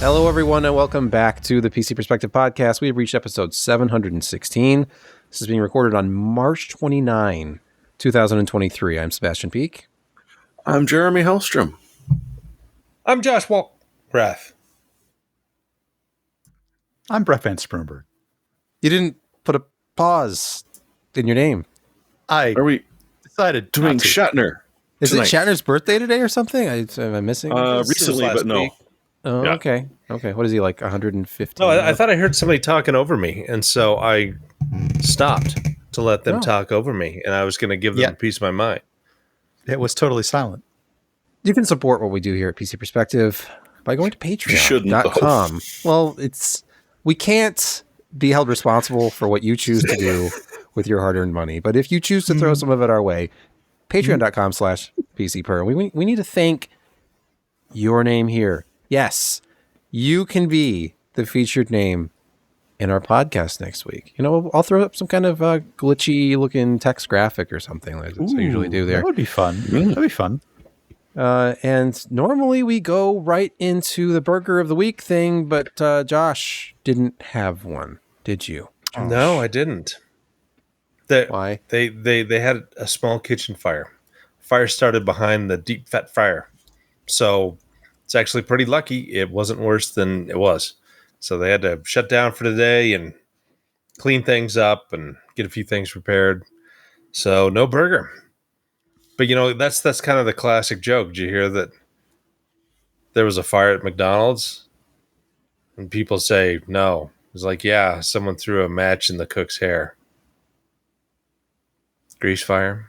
Hello, everyone, and welcome back to the PC Perspective Podcast. We have reached episode 716. This is being recorded on March 29, 2023. I'm Sebastian Peak. I'm Jeremy Hellstrom. I'm Josh Walrath. I'm Brett Van Sprumberg. You didn't put a pause in your name. Are we decided doing Shatner? Is tonight. it Shatner's birthday today or something? Am I missing? Recently, but no. week. Oh, yeah. Okay. What is he, like 150? No, I thought I heard somebody talking over me, and so I stopped to let them talk over me, and I was going to give them a piece of my mind. It was totally silent. You can support what we do here at PC Perspective by going to patreon.com. Well, we can't be held responsible for what you choose to do with your hard-earned money, but if you choose to throw some of it our way, patreon.com/PCPer. We need to thank your name here. Yes, you can be the featured name in our podcast next week. You know, I'll throw up some kind of glitchy looking text graphic or something like I usually do there. That would be fun. That'd be fun. And normally we go right into the burger of the week thing, but Josh didn't have one, did you? Josh? No, I didn't. Why? They had a small kitchen fire. Fire started behind the deep fat fryer. So it's actually pretty lucky it wasn't worse than it was. So they had to shut down for the day and clean things up and get a few things prepared. So no burger. But you know, that's kind of the classic joke. Did you hear that there was a fire at McDonald's? And people say no. It's like, yeah, someone threw a match in the cook's hair. Grease fire.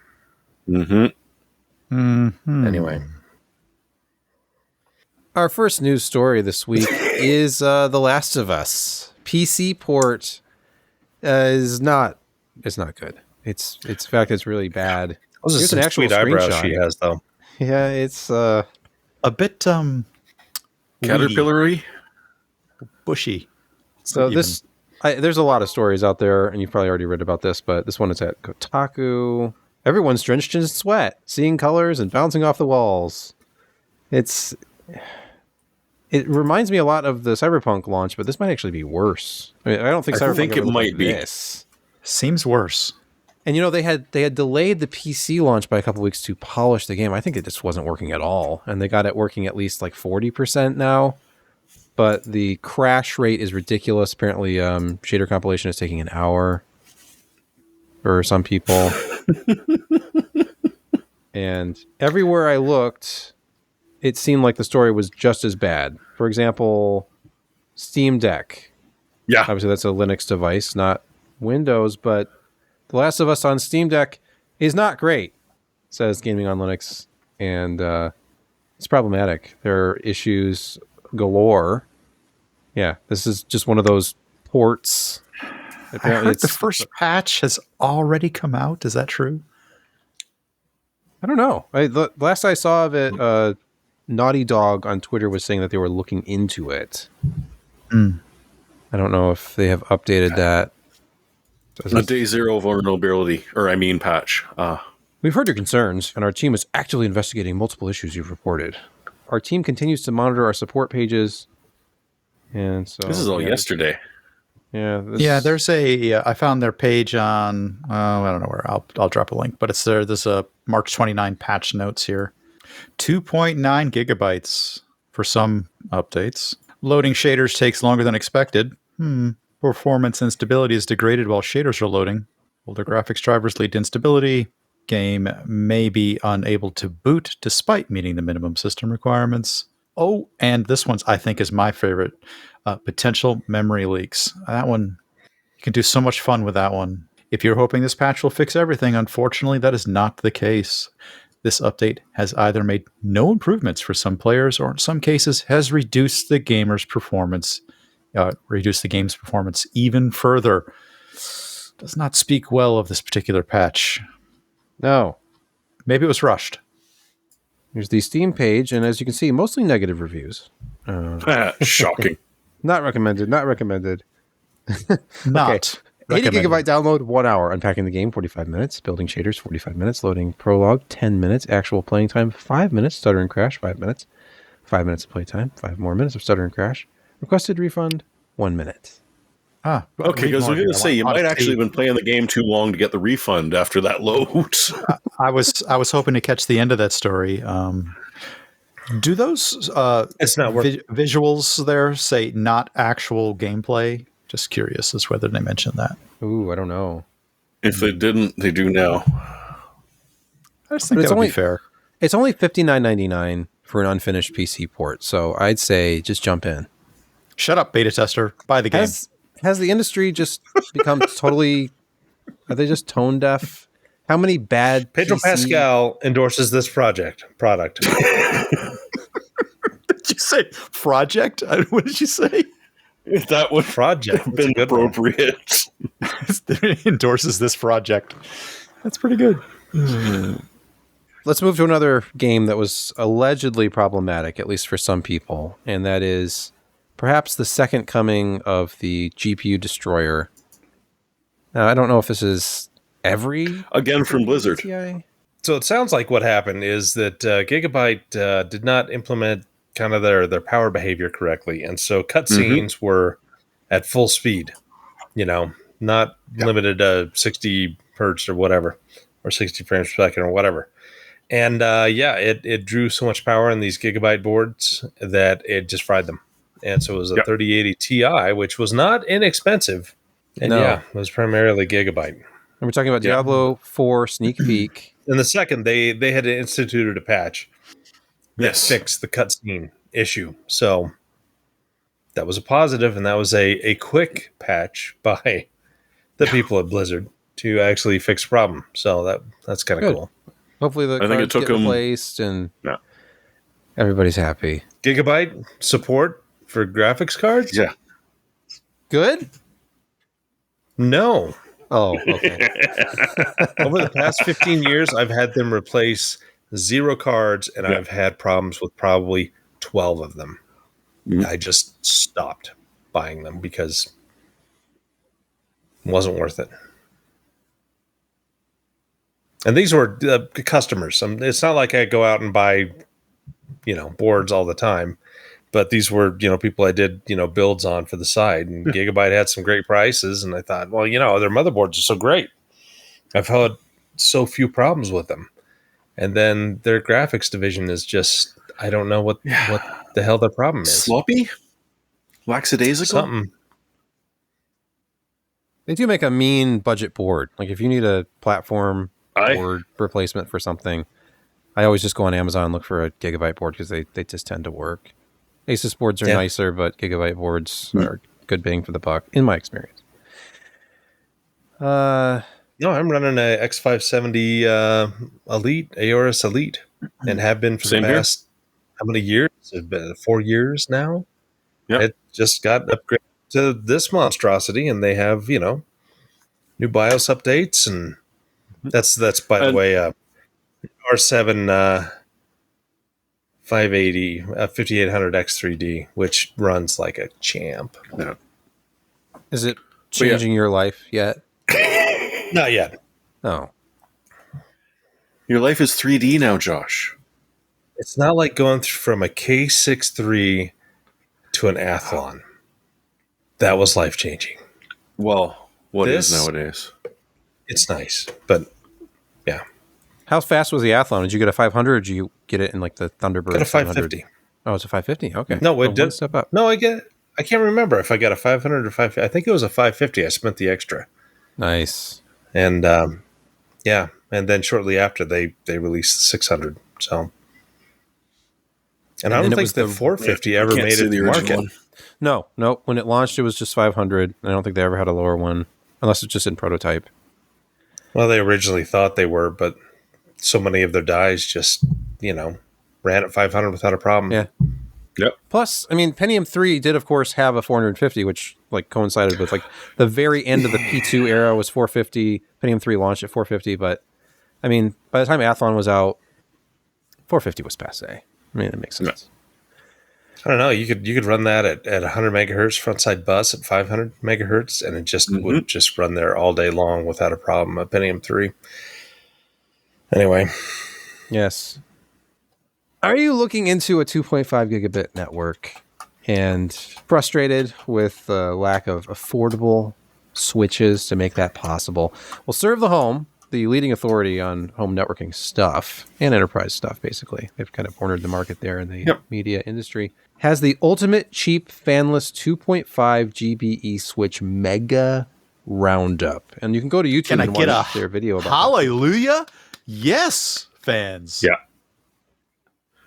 Anyway. Our first news story this week is The Last of Us. PC port is not good. It's in fact it's really bad. Those are some sweet eyebrows she has, though. Yeah, it's a bit Caterpillary, bushy. So there's a lot of stories out there, and you've probably already read about this, but this one is at Kotaku. Everyone's drenched in sweat, seeing colors and bouncing off the walls. It reminds me a lot of the Cyberpunk launch, but this might actually be worse. I mean, I don't think Cyberpunk think it might be. This. Seems worse. And you know, they had delayed the PC launch by a couple weeks to polish the game. I think it just wasn't working at all, and they got it working at least like 40% now. But the crash rate is ridiculous. Apparently, shader compilation is taking an hour for some people. And everywhere I looked, it seemed like the story was just as bad. For example, Steam Deck. Yeah. Obviously, that's a Linux device, not Windows, but The Last of Us on Steam Deck is not great, says Gaming on Linux, and it's problematic. There are issues galore. Yeah, this is just one of those ports. Apparently, I heard the first patch has already come out. Is that true? I don't know. The last I saw of it, Naughty Dog on Twitter was saying that they were looking into it. I don't know if they have updated that. A day zero vulnerability, patch. We've heard your concerns, and our team is actively investigating multiple issues you've reported. Our team continues to monitor our support pages, and so this is all yesterday. Yeah, there's I found their page on I don't know where. I'll drop a link, but it's there. There's a March 29 patch notes here. 2.9 gigabytes for some updates. Loading shaders takes longer than expected. Performance and stability is degraded while shaders are loading. Older graphics drivers lead to instability. Game may be unable to boot despite meeting the minimum system requirements. Oh, and this one's, I think, is my favorite. Potential memory leaks. That one, you can do so much fun with that one. If you're hoping this patch will fix everything, unfortunately, that is not the case. This update has either made no improvements for some players, or in some cases has reduced the game's performance even further. Does not speak well of this particular patch. No. Maybe it was rushed. Here's the Steam page, and as you can see, mostly negative reviews. Shocking. Not recommended. Not. Okay. 80 gigabyte download, 1 hour. Unpacking the game, 45 minutes. Building shaders, 45 minutes. Loading prologue, 10 minutes. Actual playing time, 5 minutes. Stutter and crash, 5 minutes. 5 minutes of playtime, 5 more minutes of stutter and crash. Requested refund, 1 minute. Okay, because I was going to say, you might actually have been playing the game too long to get the refund after that load. I was hoping to catch the end of that story. Do those It's not worth visuals there say not actual gameplay? Just curious as whether they mentioned that. Ooh, I don't know. If they didn't, they do now. I just think that would be fair. It's only $59.99 for an unfinished PC port, so I'd say just jump in. Shut up, beta tester. Buy the game. Has the industry just become totally... Are they just tone deaf? How many bad Pedro Pascal endorses this product. Did you say project? What did you say? That would Project have been appropriate. Endorses this project. That's pretty good. Let's move to another game that was allegedly problematic, at least for some people, and that is perhaps the second coming of the GPU destroyer. Now, I don't know if this is every... Again from Blizzard. TI? So it sounds like what happened is that Gigabyte did not implement kind of their power behavior correctly. And so cutscenes were at full speed, not limited to 60 hertz or whatever, or 60 frames per second or whatever. And it drew so much power in these Gigabyte boards that it just fried them. And so it was a 3080 Ti, which was not inexpensive. And it was primarily Gigabyte. And we're talking about Diablo IV sneak peek. In the second, they had instituted a patch that fixed the cutscene issue. So that was a positive, and that was a quick patch by the people at Blizzard to actually fix the problem. So that's kind of cool. Hopefully the cards get replaced and everybody's happy. Gigabyte support for graphics cards? Yeah. Good? No. Oh, okay. Over the past 15 years, I've had them replace 0 cards, and I've had problems with probably 12 of them. I just stopped buying them because it wasn't worth it. And these were customers. It's not like I go out and buy, boards all the time. But these were, people I did, builds on for the side. And Gigabyte had some great prices. And I thought, well, their motherboards are so great. I've had so few problems with them. And then their graphics division is just, I don't know what the hell their problem is. Sloppy? Lackadaisical? Something. They do make a mean budget board. Like if you need a platform board replacement for something, I always just go on Amazon and look for a Gigabyte board because they just tend to work. Asus boards are nicer, but Gigabyte boards are good bang for the buck, in my experience. No, I'm running a X570 Elite, Aorus Elite, and have been for the past, how many years? It's been 4 years now. Yep. It just got upgraded to this monstrosity, and they have, new BIOS updates, and that's by the way, R7 580 5800 X3D, which runs like a champ. Yeah. Is it changing your life yet? Not yet. Oh. Your life is 3D now, Josh. It's not like going from a K6-3 to an Athlon. That was life-changing. Well, what is nowadays? It's nice, but yeah. How fast was the Athlon? Did you get a 500 or did you get it in like the Thunderbird? Got a 550. Oh, it's a 550? Okay. No, it did. Step up. No, I can't remember if I got a 500 or 550. I think it was a 550. I spent the extra. Nice. And and then shortly after they released the 600. So, and I don't think the 450 ever made it to the market. One. No. When it launched, it was just 500. I don't think they ever had a lower one, unless it's just in prototype. Well, they originally thought they were, but so many of their dies just, ran at 500 without a problem. Yeah. Yep. Plus, I mean, Pentium 3 did, of course, have a 450, which like coincided with like the very end of the P2 era was 450. Pentium 3 launched at 450, but I mean, by the time Athlon was out, 450 was passé. I mean, it makes sense. I don't know. You could run that at 100 megahertz frontside bus at 500 megahertz, and it just would just run there all day long without a problem. A Pentium 3. Anyway. Yes. Are you looking into a 2.5 gigabit network? and frustrated with the lack of affordable switches to make that possible. Well, Serve the Home, the leading authority on home networking stuff and enterprise stuff, basically. They've kind of cornered the market there in the media industry. Has the ultimate cheap fanless 2.5 GBE switch mega roundup. And you can go to YouTube and watch their video about hallelujah? Yes, fans. Yeah.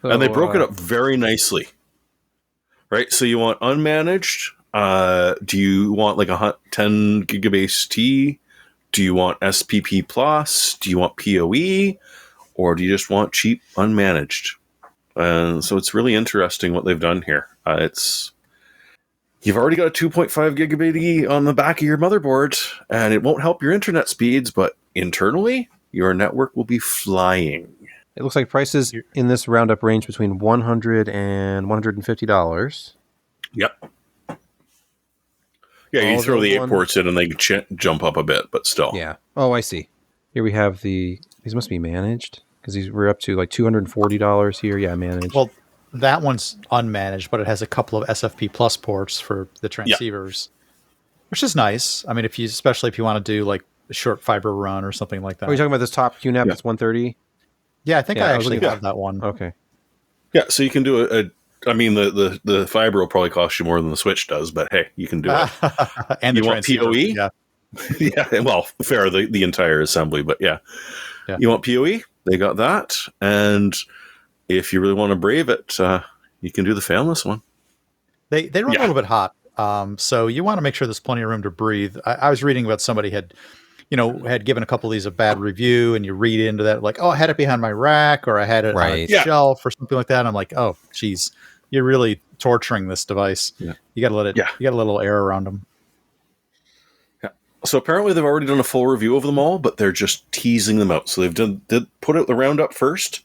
So, and they broke it up very nicely. Right? So you want unmanaged? Do you want like a 10 gigabase T? Do you want SPP Plus? Do you want PoE? Or do you just want cheap unmanaged? And so it's really interesting what they've done here. You've already got a 2.5 gigabit E on the back of your motherboard, and it won't help your internet speeds, but internally, your network will be flying. It looks like prices in this roundup range between $100 and $150. Yep. Yeah, you throw the 8 ports in and they jump up a bit, but still. Yeah. Oh, I see. Here we have these must be managed because we're up to like $240 here. Yeah, managed. Well, that one's unmanaged, but it has a couple of SFP Plus ports for the transceivers, which is nice. I mean, especially if you want to do like a short fiber run or something like that. Are you talking about this top QNAP that's 130? Yeah, I think I actually have that one. Okay. Yeah, so you can do I mean, the fiber will probably cost you more than the switch does, but hey, you can do it. And you want PoE? Yeah. Yeah, well, fair, the entire assembly, but yeah. You want PoE? They got that. And if you really want to brave it, you can do the fanless one. They run a little bit hot. So you want to make sure there's plenty of room to breathe. I was reading about somebody had given a couple of these a bad review, and you read into that like, oh, I had it behind my rack, or I had it on a shelf or something like that. And I'm like, oh, geez, you're really torturing this device. Yeah. You got to let it, you got a little air around them. Yeah. So apparently they've already done a full review of them all, but they're just teasing them out. So they've put out the roundup first,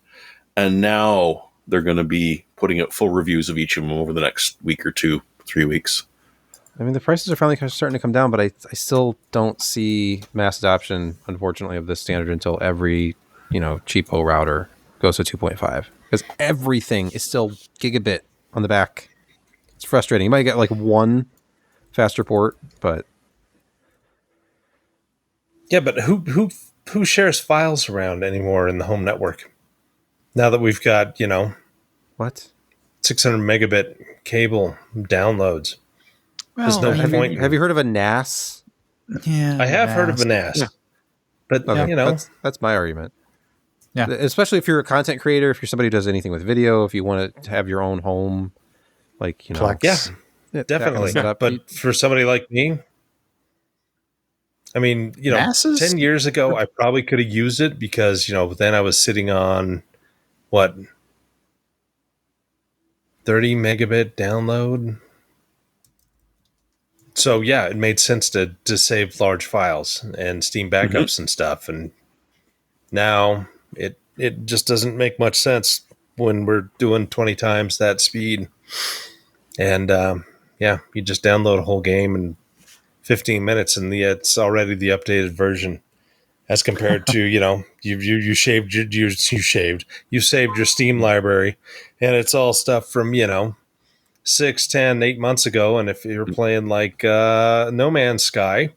and now they're going to be putting out full reviews of each of them over the next week or 2, 3 weeks. I mean, the prices are finally starting to come down, but I still don't see mass adoption, unfortunately, of this standard until every, cheapo router goes to 2.5. Because everything is still gigabit on the back. It's frustrating. You might get like one faster port, but... Yeah, but who shares files around anymore in the home network? Now that we've got, What? 600 megabit cable downloads. Well, there's no point. Have you heard of a NAS? Yeah, I have heard of a NAS. Yeah. But, that's my argument. Yeah. Especially if you're a content creator, if you're somebody who does anything with video, if you want to have your own home, Plex. Yeah, definitely. But for somebody like me, I mean, NAS's? 10 years ago, I probably could have used it because, then I was sitting on, 30 megabit download. So, yeah, it made sense to save large files and Steam backups and stuff. And now it just doesn't make much sense when we're doing 20 times that speed. And, you just download a whole game in 15 minutes and it's already the updated version as compared to, you saved your Steam library and it's all stuff from, 6, 10, 8 months ago. And if you're playing like No Man's Sky, I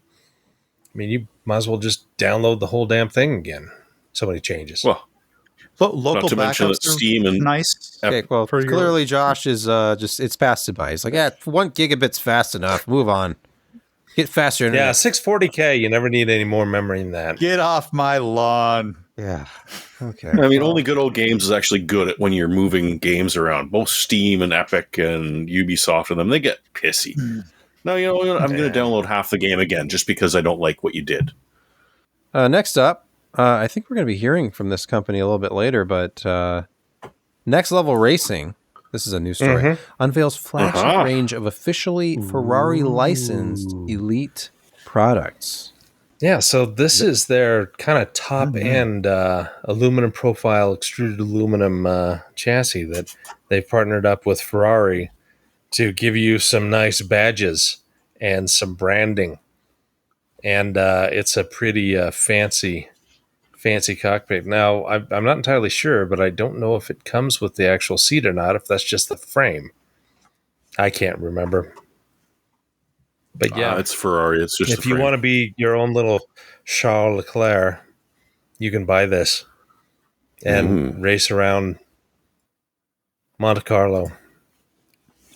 mean, you might as well just download the whole damn thing again. So many changes. Well, local backups Steam and nice. Okay, well, clearly Josh is it's passed it by. He's like, 1 gigabit's fast enough. Move on. Get faster. Yeah, 640K. You never need any more memory than that. Get off my lawn. Yeah. Okay. I mean, only Good Old Games is actually good at when you're moving games around. Both Steam and Epic and Ubisoft and them, they get pissy. No, I'm going to download half the game again just because I don't like what you did. Next up, I think we're going to be hearing from this company a little bit later, but Next Level Racing, this is a new story, unveils flagship range of officially Ferrari licensed elite products. Yeah, so this is their kind of top end aluminum profile extruded aluminum chassis that they've partnered up with Ferrari to give you some nice badges and some branding. And it's a pretty fancy cockpit. Now, I'm not entirely sure, but I don't know if it comes with the actual seat or not, if that's just the frame. I can't remember. But yeah, It's Ferrari. It's just if you want to be your own little Charles Leclerc, you can buy this and race around Monte Carlo.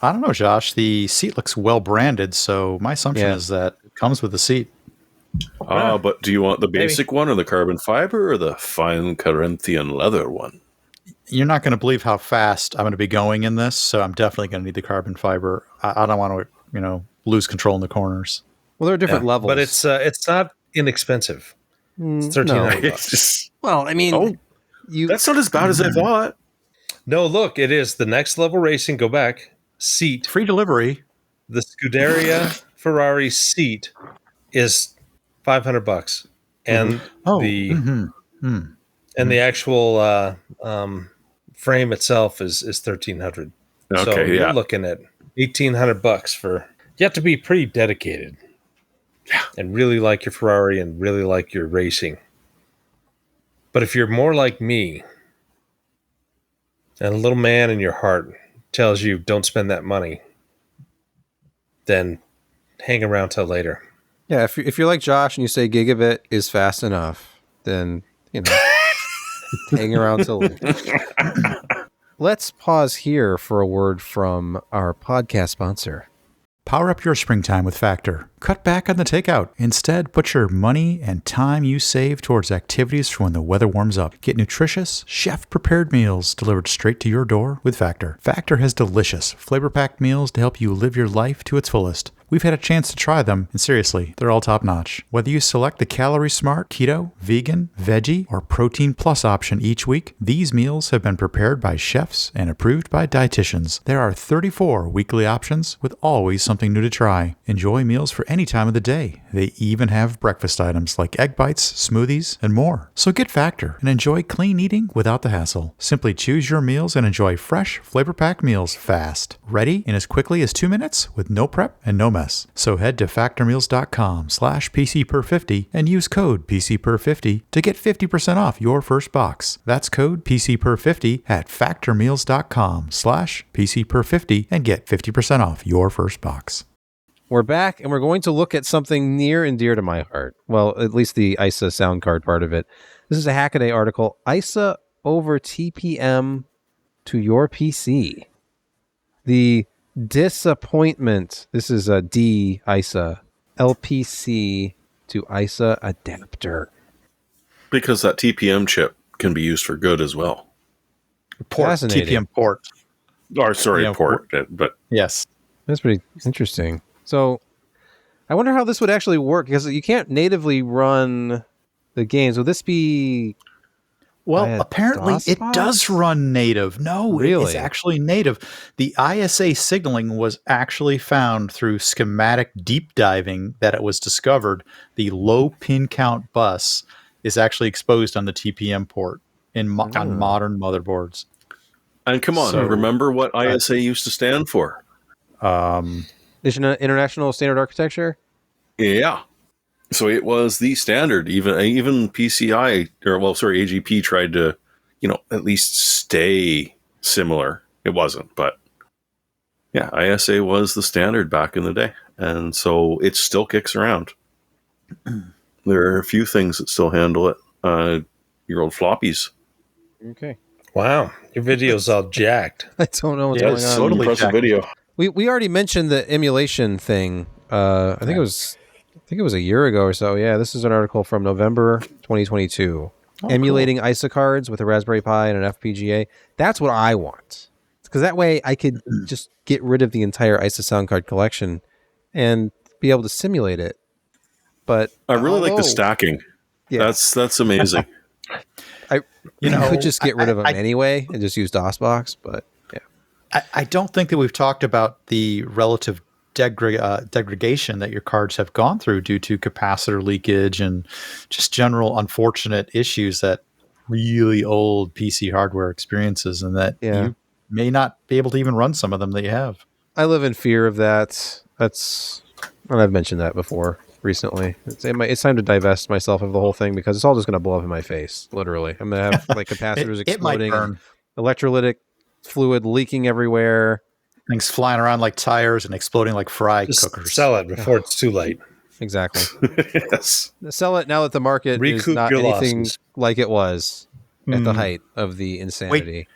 I don't know, Josh. The seat looks well branded, so my assumption is that it comes with the seat. But do you want the basic one or the carbon fiber or the fine Corinthian leather one? You're not going to believe how fast I'm going to be going in this, so I'm definitely going to need the carbon fiber. I don't want to, lose control in the corners. Well, there are different levels. But it's not inexpensive. It's $1,300. Well, I mean, that's not as bad as I thought. No, look, it is the next level racing. Go back. Seat. Free delivery. The Scuderia Ferrari seat is $500, and the actual frame itself is $1,300. Okay, so you're looking at $1,800 for. You have to be pretty dedicated, and really like your Ferrari and really like your racing. But if you're more like me, and a little man in your heart tells you don't spend that money, then hang around till later. Yeah, if you're like Josh and you say gigabit is fast enough, then hang around till later. Let's pause here for a word from our podcast sponsor. Power up your springtime with Factor. Cut back on the takeout. Instead, put your money and time you save towards activities for when the weather warms up. Get nutritious, chef-prepared meals delivered straight to your door with Factor. Factor has delicious, flavor-packed meals to help you live your life to its fullest. We've had a chance to try them, and seriously, they're all top-notch. Whether you select the Calorie Smart, Keto, Vegan, Veggie, or Protein Plus option each week, these meals have been prepared by chefs and approved by dietitians. There are 34 weekly options with always something new to try. Enjoy meals for any time of the day. They even have breakfast items like egg bites, smoothies, and more. So get Factor and enjoy clean eating without the hassle. Simply choose your meals and enjoy fresh, flavor-packed meals fast. Ready in as quickly as 2 minutes with no prep and no mess. So head to factormeals.com/PCPer50 and use code PCPer50 to get 50% off your first box. That's code PCPer50 at factormeals.com/PCPer50 and get 50% off your first box. We're back, and we're going to look at something near and dear to my heart. Well, at least the ISA sound card part of it. This is a Hackaday article. ISA over TPM to your PC. The disappointment. This is a D ISA LPC to ISA adapter. Because that TPM chip can be used for good as well. Port, TPM port. Or sorry, port. But yes, that's pretty interesting. So I wonder how this would actually work, because you can't natively run the games. Would this be... Well, apparently it does run native. No, really? It's actually native. The ISA signaling was actually found through schematic deep diving that it was discovered. The low pin count bus is actually exposed on the TPM port on modern motherboards. And come on, remember what ISA used to stand for? International Standard Architecture? Yeah. So it was the standard. Even PCI, AGP tried to, at least stay similar. It wasn't, but yeah, ISA was the standard back in the day. And so it still kicks around. There are a few things that still handle it. Your old floppies. Okay. Wow. Your video's all jacked. I don't know what's going on. It's totally impressive video. We already mentioned the emulation thing. I think it was a year ago or so. Yeah, this is an article from November 2022. Emulating ISA cards with a Raspberry Pi and an FPGA. That's what I want. Because that way I could just get rid of the entire ISA sound card collection and be able to simulate it. But I really like the stacking. Yeah. That's amazing. I could just get rid of them anyway and just use DOSBox, but yeah. I don't think that we've talked about the relative degradation that your cards have gone through due to capacitor leakage and just general unfortunate issues that really old PC hardware experiences, and that you may not be able to even run some of them that you have. I live in fear of that. And I've mentioned that before recently. It's time to divest myself of the whole thing, because it's all just going to blow up in my face, literally. I'm going to have like capacitors exploding, electrolytic fluid leaking everywhere. Things flying around like tires and exploding like fry Just cookers. sell it before it's too late. Exactly. Yes. Sell it now that the market is Recoup not your anything losses. like it was at the height of the insanity.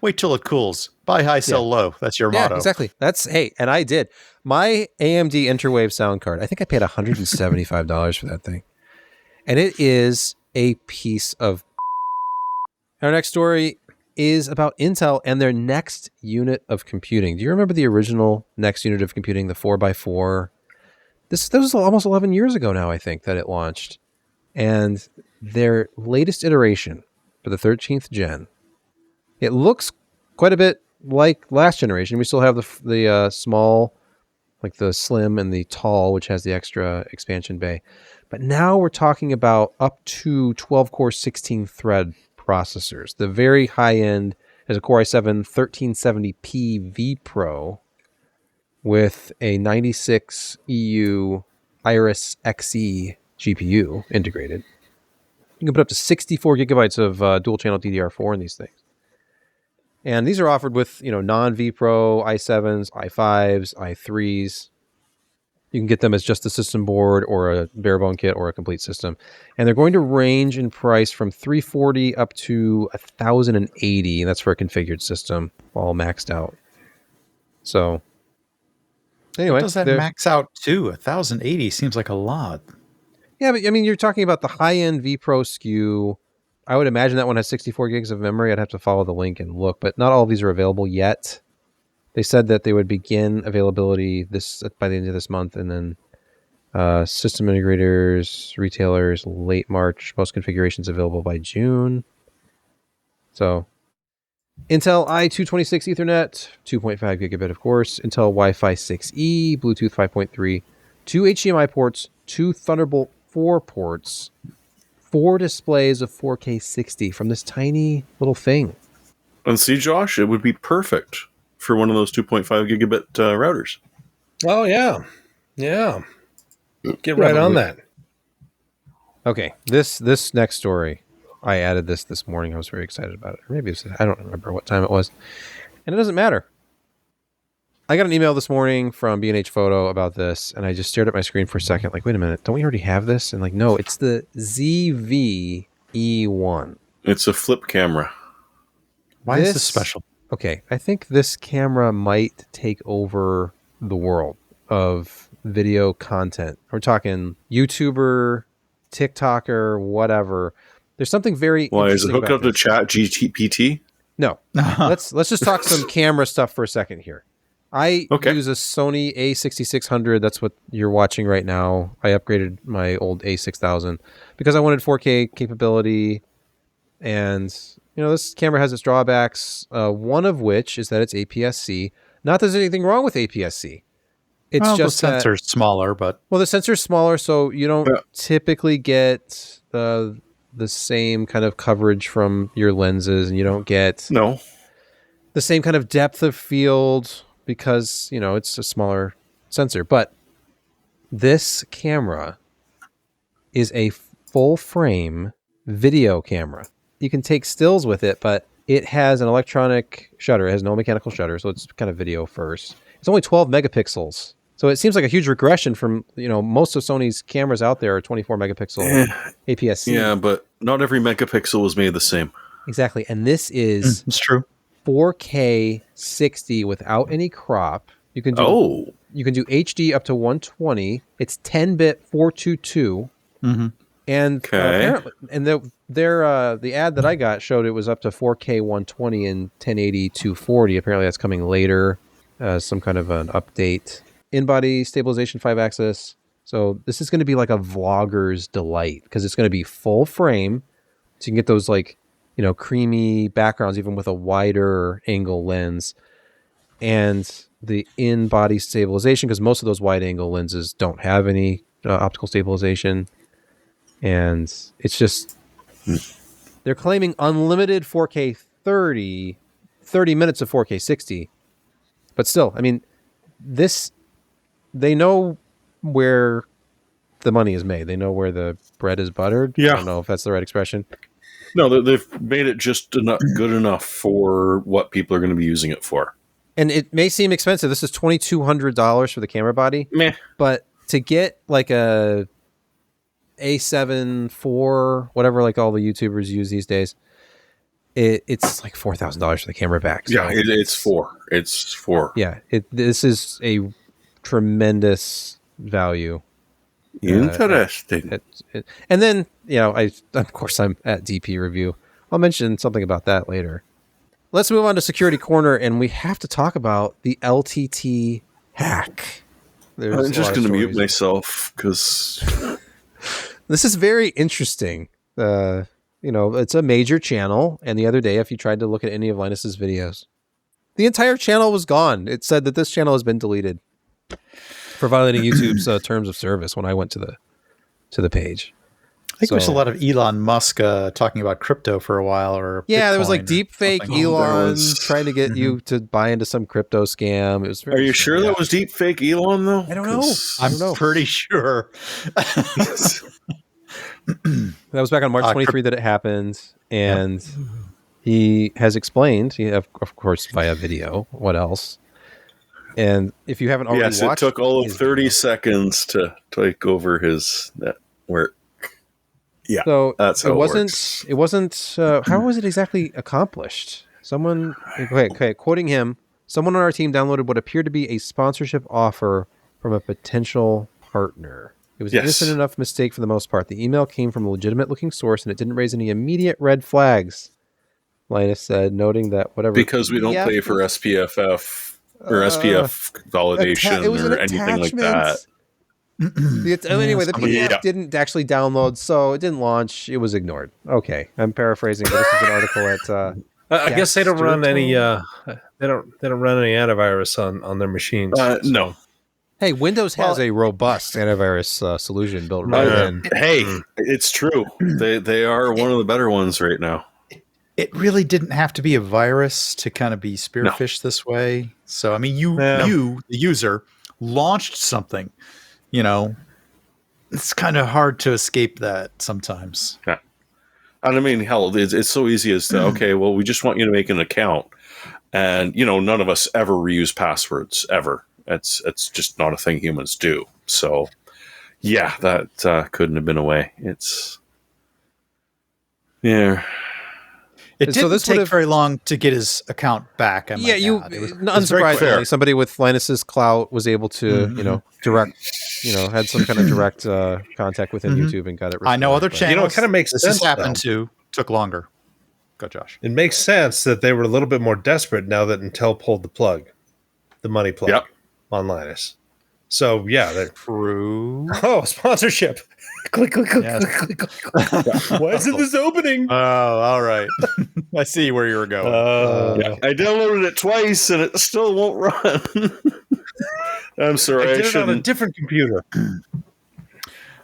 Wait till it cools. Buy high, sell low. That's your Yeah, motto. exactly. And I did. My AMD Interwave sound card, I think I paid $175 for that thing. And it is a piece of... Our next story is about Intel and their next unit of computing. Do you remember the original next unit of computing, the 4x4? This was almost 11 years ago now, I think, that it launched. And their latest iteration for the 13th gen, it looks quite a bit like last generation. We still have the small, like the slim, and the tall, which has the extra expansion bay. But now we're talking about up to 12-core 16-thread processors. The very high-end is a Core i7 1370p vPro with a 96 EU Iris Xe GPU integrated. You can put up to 64 gigabytes of dual-channel DDR4 in these things. And these are offered with, non-vPro i7s, i5s, i3s. You can get them as just a system board or a barebone kit or a complete system. And they're going to range in price from $340 up to $1,080. That's for a configured system, all maxed out. So, anyway. What does that max out to? 1,080 seems like a lot. Yeah, but I mean, you're talking about the high-end vPro SKU. I would imagine that one has 64 gigs of memory. I'd have to follow the link and look, but not all of these are available yet. They said that they would begin availability by the end of this month, and then system integrators, retailers, late March. Most configurations available by June. So, Intel i226 Ethernet, 2.5 gigabit, of course. Intel Wi-Fi 6E, Bluetooth 5.3, 2 HDMI ports, 2 Thunderbolt 4 ports, 4 displays of 4K 60 from this tiny little thing. And see, Josh, it would be perfect for one of those 2.5 gigabit routers. Oh, yeah. Yeah. Get right on that. Okay, this next story, I added this morning. I was very excited about it. Or maybe I don't remember what time it was. And it doesn't matter. I got an email this morning from B&H Photo about this, and I just stared at my screen for a second, like, wait a minute, don't we already have this? And like, no, it's the ZV-E1. It's a flip camera. Why is this special? Okay, I think this camera might take over the world of video content. We're talking YouTuber, TikToker, whatever. There's something very Why is it interesting hooked about up to this. Chat GPT? No. Let's just talk some camera stuff for a second here. I use a Sony A6600. That's what you're watching right now. I upgraded my old A6000 because I wanted 4K capability. And, this camera has its drawbacks, one of which is that it's APS-C. Not that there's anything wrong with APS-C. It's just the sensor's smaller, but... Well, the sensor's smaller, so you don't typically get the same kind of coverage from your lenses, and you don't get the same kind of depth of field because, it's a smaller sensor. But this camera is a full-frame video camera. You can take stills with it, but it has an electronic shutter. It has no mechanical shutter, so it's kind of video first. It's only 12 megapixels. So it seems like a huge regression from, most of Sony's cameras out there are 24 megapixel APS-C. Yeah, but not every megapixel was made the same. Exactly. And this is it's true. 4K 60 without any crop. You can do HD up to 120. It's 10-bit 422. Mm-hmm. And apparently, and the ad that I got showed it was up to 4K 120 and 1080 240. Apparently that's coming later, some kind of an update. In-body stabilization 5-axis. So this is going to be like a vlogger's delight because it's going to be full frame. So you can get those creamy backgrounds even with a wider angle lens. And the in-body stabilization, because most of those wide angle lenses don't have any optical stabilization. And it's just, they're claiming unlimited 4K 30 minutes of 4K 60. But still, I mean, they know where the money is made. They know where the bread is buttered. Yeah. I don't know if that's the right expression. No, they've made it just good enough for what people are going to be using it for. And it may seem expensive. This is $2,200 for the camera body. Meh. But to get like a A7 IV, whatever like all the YouTubers use these days, it's like $4,000 for the camera back. So Yeah, it's 4. It's 4. Yeah, this is a tremendous value. Interesting. And then, of course, I'm at DP Review. I'll mention something about that later. Let's move on to Security Corner, and we have to talk about the LTT hack. I'm just going to mute myself because this is very interesting. It's a major channel, and the other day, if you tried to look at any of Linus's videos, the entire channel was gone. It said that this channel has been deleted for violating YouTube's terms of service when I went to the page. I think there's a lot of Elon Musk talking about crypto for a while, or there was like Bitcoin deep fake something. Elon trying to get you to buy into some crypto scam. It was. Are you sure that was deep fake Elon though? I don't know. I'm pretty sure. That was back on March 23 that it happened, and he has explained, of course, via video, what else. And if you haven't already watched, it took all of 30 seconds to take over his network. Yeah, so that's how it wasn't. works. It wasn't. How was it exactly accomplished? Someone, quoting him, someone on our team downloaded what appeared to be a sponsorship offer from a potential partner. It was an innocent enough mistake for the most part. The email came from a legitimate-looking source, and it didn't raise any immediate red flags, Linus said, noting that whatever... Because we don't pay for SPFF or SPF validation or anything like that. Anyway, the PDF didn't actually download, so it didn't launch. It was ignored. Okay, I'm paraphrasing, but this is an article at... I guess they don't run any. They don't run any antivirus on their machines. No. Hey, Windows has a robust antivirus solution built right in. Hey, it's true. They are one of the better ones right now. It really didn't have to be a virus to kind of be spearphished this way. So, I mean, you, the user, launched something. It's kind of hard to escape that sometimes. Yeah. And I mean, hell, it's so easy as to, okay, well, we just want you to make an account. And, none of us ever reuse passwords, ever. It's just not a thing humans do. So, yeah, that couldn't have been a way. Yeah. It didn't take very long to get his account back. Unsurprisingly, somebody with Linus's clout was able to, had some kind of direct contact within YouTube and got it. I know other channels. It kind of makes sense. This happened took longer. Go, Josh. It makes sense that they were a little bit more desperate now that Intel pulled the money plug on Linus. So yeah, they're true. Oh, sponsorship. Click. Why isn't this opening? Oh, all right. I see where you were going. I downloaded it twice and it still won't run. I'm sorry. I did it on a different computer.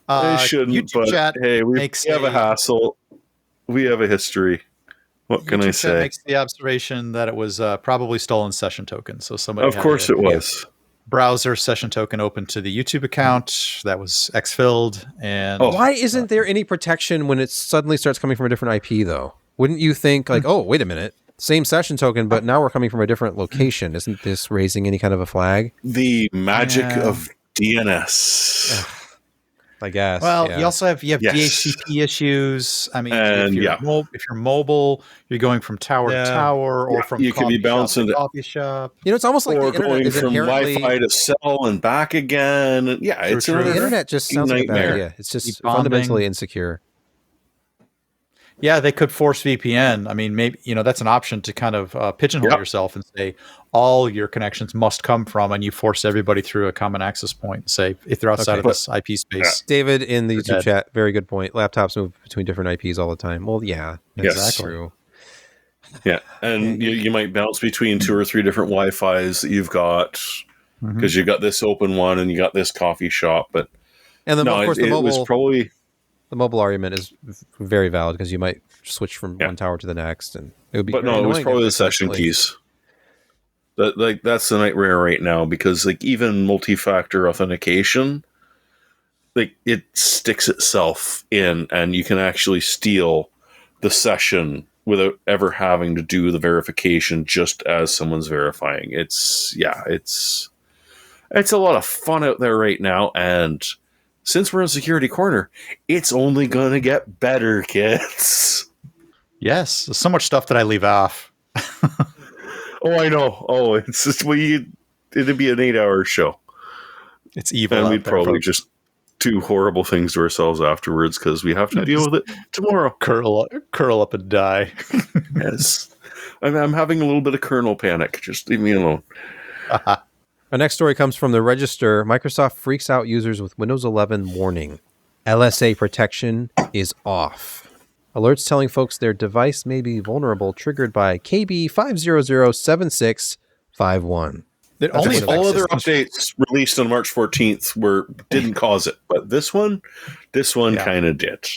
I shouldn't, but hey, we have a hassle. We have a history. What can I say? Makes the observation that it was probably stolen session token. So somebody, of course, it was. Browser session token open to the YouTube account that was exfilled. And why isn't there any protection when it suddenly starts coming from a different IP though? Wouldn't you think like, oh, wait a minute, same session token, but now we're coming from a different location? Isn't this raising any kind of a flag? The magic of DNS. I guess. Well, you also have DHCP issues. I mean, if you're mobile, you're going from tower to tower, or from you can be bouncing to coffee shop. It's almost like or the internet going is from inherently... Wi-Fi to cell and back again. Yeah, it's the internet just sounds like a bad idea. It's just fundamentally insecure. Yeah, they could force VPN. I mean, maybe that's an option to kind of pigeonhole yourself and say all your connections must come from, and you force everybody through a common access point. And say if they're outside of this IP space. David in the YouTube chat, very good point. Laptops move between different IPs all the time. Well, that's true. Yeah, and you might bounce between 2 or 3 different Wi-Fis that you've got because you got this open one and you got this coffee shop, but of course the mobile was probably. The mobile argument is very valid because you might switch from one tower to the next, and it would be. But no, it was probably the session keys. That's the nightmare right now because even multi-factor authentication, it sticks itself in, and you can actually steal the session without ever having to do the verification just as someone's verifying. It's a lot of fun out there right now, and since we're in Security Corner, it's only gonna get better, kids. Yes, there's so much stuff that I leave off. Oh, I know. Oh, it's just it'd be an 8-hour show. It's evil. And out we'd there, probably folks. just do horrible things to ourselves afterwards because we have to deal with it tomorrow. curl up and die. Yes. I'm having a little bit of kernel panic. Just leave me alone. Our next story comes from the Register. Microsoft freaks out users with Windows 11 warning. LSA protection is off. Alerts telling folks their device may be vulnerable, triggered by KB 5007651. All other updates released on March 14th didn't cause it, but this one kind of did.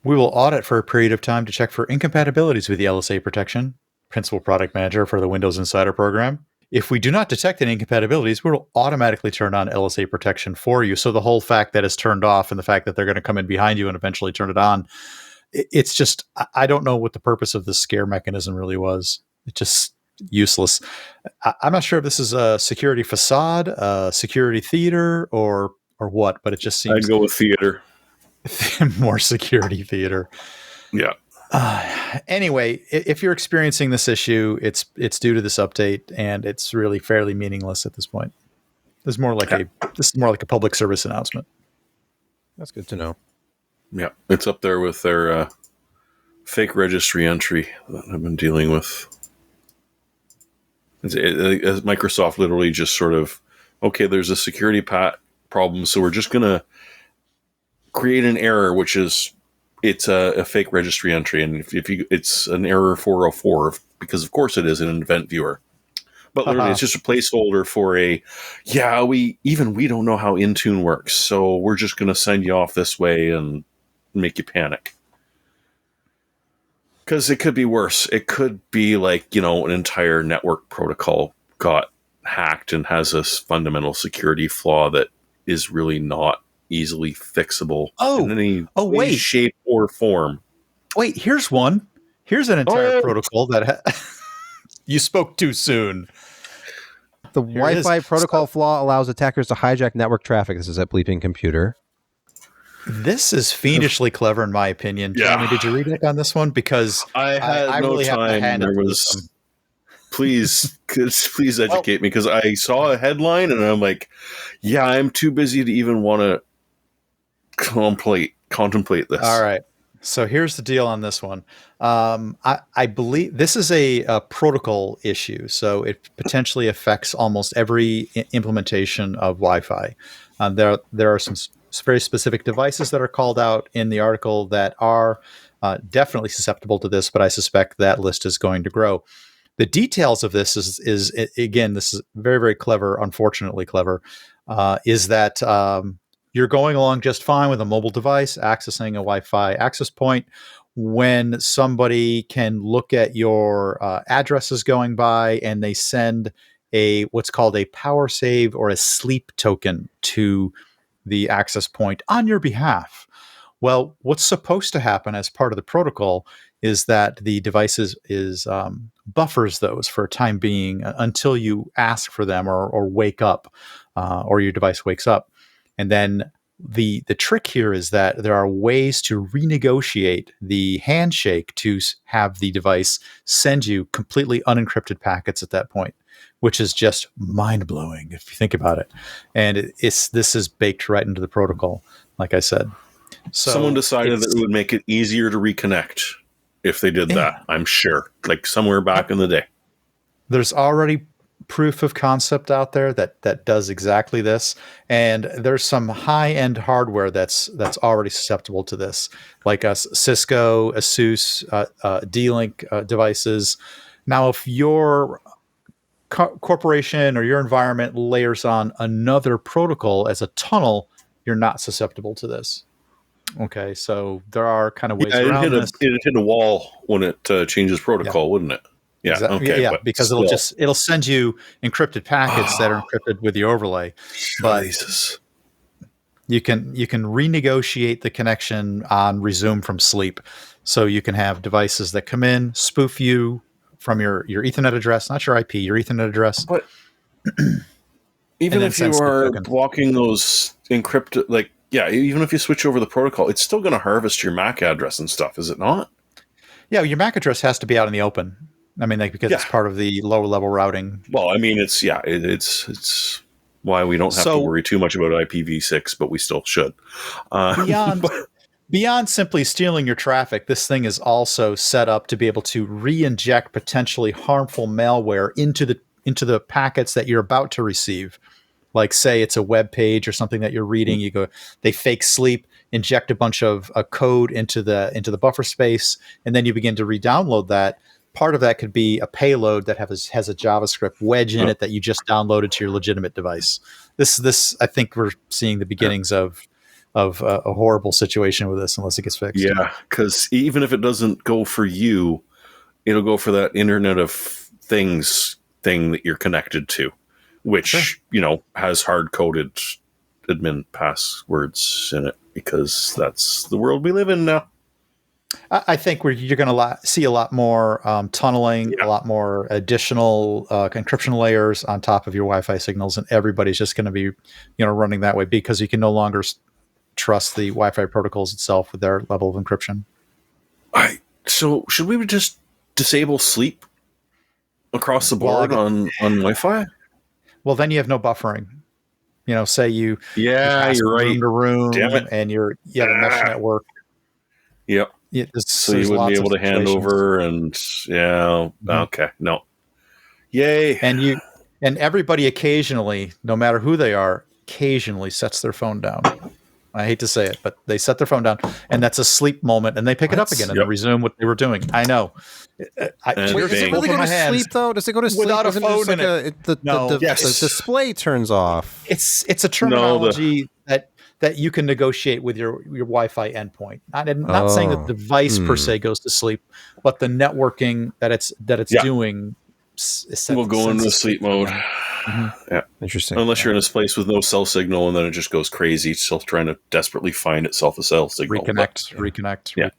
We will audit for a period of time to check for incompatibilities with the LSA protection, Principal Product Manager for the Windows Insider program. If we do not detect any incompatibilities, we will automatically turn on LSA protection for you. So the whole fact that it's turned off and the fact that they're going to come in behind you and eventually turn it on, it's just, I don't know what the purpose of this scare mechanism really was. It's just useless. I'm not sure if this is a security facade, a security theater, or what, but it just seems... I'd go with theater. More security theater. Yeah. Anyway, if you're experiencing this issue, it's due to this update, and it's really fairly meaningless at this point. This is more like a public service announcement. That's good to know. Yeah, it's up there with their fake registry entry that I've been dealing with. Microsoft literally just sort of, okay, there's a security problem, so we're just going to create an error, which is it's a fake registry entry, and if it's an error 404, because of course it is in an event viewer. But literally, it's just a placeholder for we don't know how Intune works, so we're just going to send you off this way and make you panic. Because it could be worse. It could be like, an entire network protocol got hacked and has a fundamental security flaw that is really not easily fixable in any way, shape, or form. Wait, here's one. Here's an entire protocol that you spoke too soon. The Wi-Fi protocol flaw allows attackers to hijack network traffic. This is at Bleeping Computer. This is fiendishly clever, in my opinion. Yeah. Jeremy, did you read up on this one? Because I had no really time. Please educate me, because I saw a headline and I'm like, yeah, I'm too busy to even want to contemplate this. All right. So here's the deal on this one. I believe this is a protocol issue, so it potentially affects almost every implementation of Wi-Fi. There are some very specific devices that are called out in the article that are definitely susceptible to this, but I suspect that list is going to grow. The details of this is again, this is very, very clever, unfortunately clever, is that you're going along just fine with a mobile device, accessing a Wi-Fi access point, when somebody can look at your addresses going by and they send what's called a power save or a sleep token to the access point on your behalf. Well, what's supposed to happen as part of the protocol is that the device buffers those for a time being until you ask for them or wake up, or your device wakes up. And then the trick here is that there are ways to renegotiate the handshake to have the device send you completely unencrypted packets at that point, which is just mind-blowing if you think about it. And this is baked right into the protocol, like I said. So someone decided that it would make it easier to reconnect if they did that, I'm sure, like somewhere back in the day. There's already proof of concept out there that does exactly this, and there's some high-end hardware that's already susceptible to this, like Cisco, Asus, D-Link devices. Now, if your corporation or your environment layers on another protocol as a tunnel, you're not susceptible to this. Okay, so there are kind of ways around this. It'd hit a wall when it changes protocol, wouldn't it? Yeah, exactly. okay, yeah, because it'll send you encrypted packets that are encrypted with the overlay. Jesus. But you can renegotiate the connection on resume from sleep. So you can have devices that come in, spoof you from your Ethernet address, not your IP, your Ethernet address. But even then if you send sleep are tokens. blocking those encrypted, like, yeah, even if you switch over the protocol, it's still going to harvest your MAC address and stuff, is it not? Yeah, your MAC address has to be out in the open. I mean, like, because Yeah. it's part of the lower level routing. Well, I mean, it's why we don't have to So- worry too much about IPv6, but we still should. Beyond simply stealing your traffic, this thing is also set up to be able to re-inject potentially harmful malware into the packets that you're about to receive. Like, say it's a web page or something that you're reading, they fake sleep, inject a bunch of code into the buffer space, and then you begin to re-download that. Part of that could be a payload that has a JavaScript wedge in it that you just downloaded to your legitimate device. This I think we're seeing the beginnings of a horrible situation with this unless it gets fixed. Yeah, because even if it doesn't go for you, it'll go for that Internet of Things thing that you're connected to, which, has hard-coded admin passwords in it, because that's the world we live in now. I think you're going to see a lot more tunneling, a lot more additional encryption layers on top of your Wi-Fi signals, and everybody's just going to be, running that way because you can no longer trust the Wi-Fi protocols itself with their level of encryption. So should we just disable sleep across the board on Wi-Fi? Well, then you have no buffering. Say you pass you're right. Room to room, damn it, and you have a mesh network. Yep. So you wouldn't be able to hand over, and okay, no, yay. And everybody occasionally, no matter who they are, occasionally sets their phone down. I hate to say it, but they set their phone down, and that's a sleep moment, and they pick it up again and they resume what they were doing. I know. Wait, does it really go to sleep though? Does it go to sleep without a phone in it? The display turns off. It's a terminology that you can negotiate with your Wi-Fi endpoint. Not saying that the device per se goes to sleep, but the networking that it's doing will go into sleep mode. Mm-hmm. Yeah, interesting. Unless you're in a place with no cell signal, and then it just goes crazy, still trying to desperately find itself a cell signal. Reconnect. Yeah.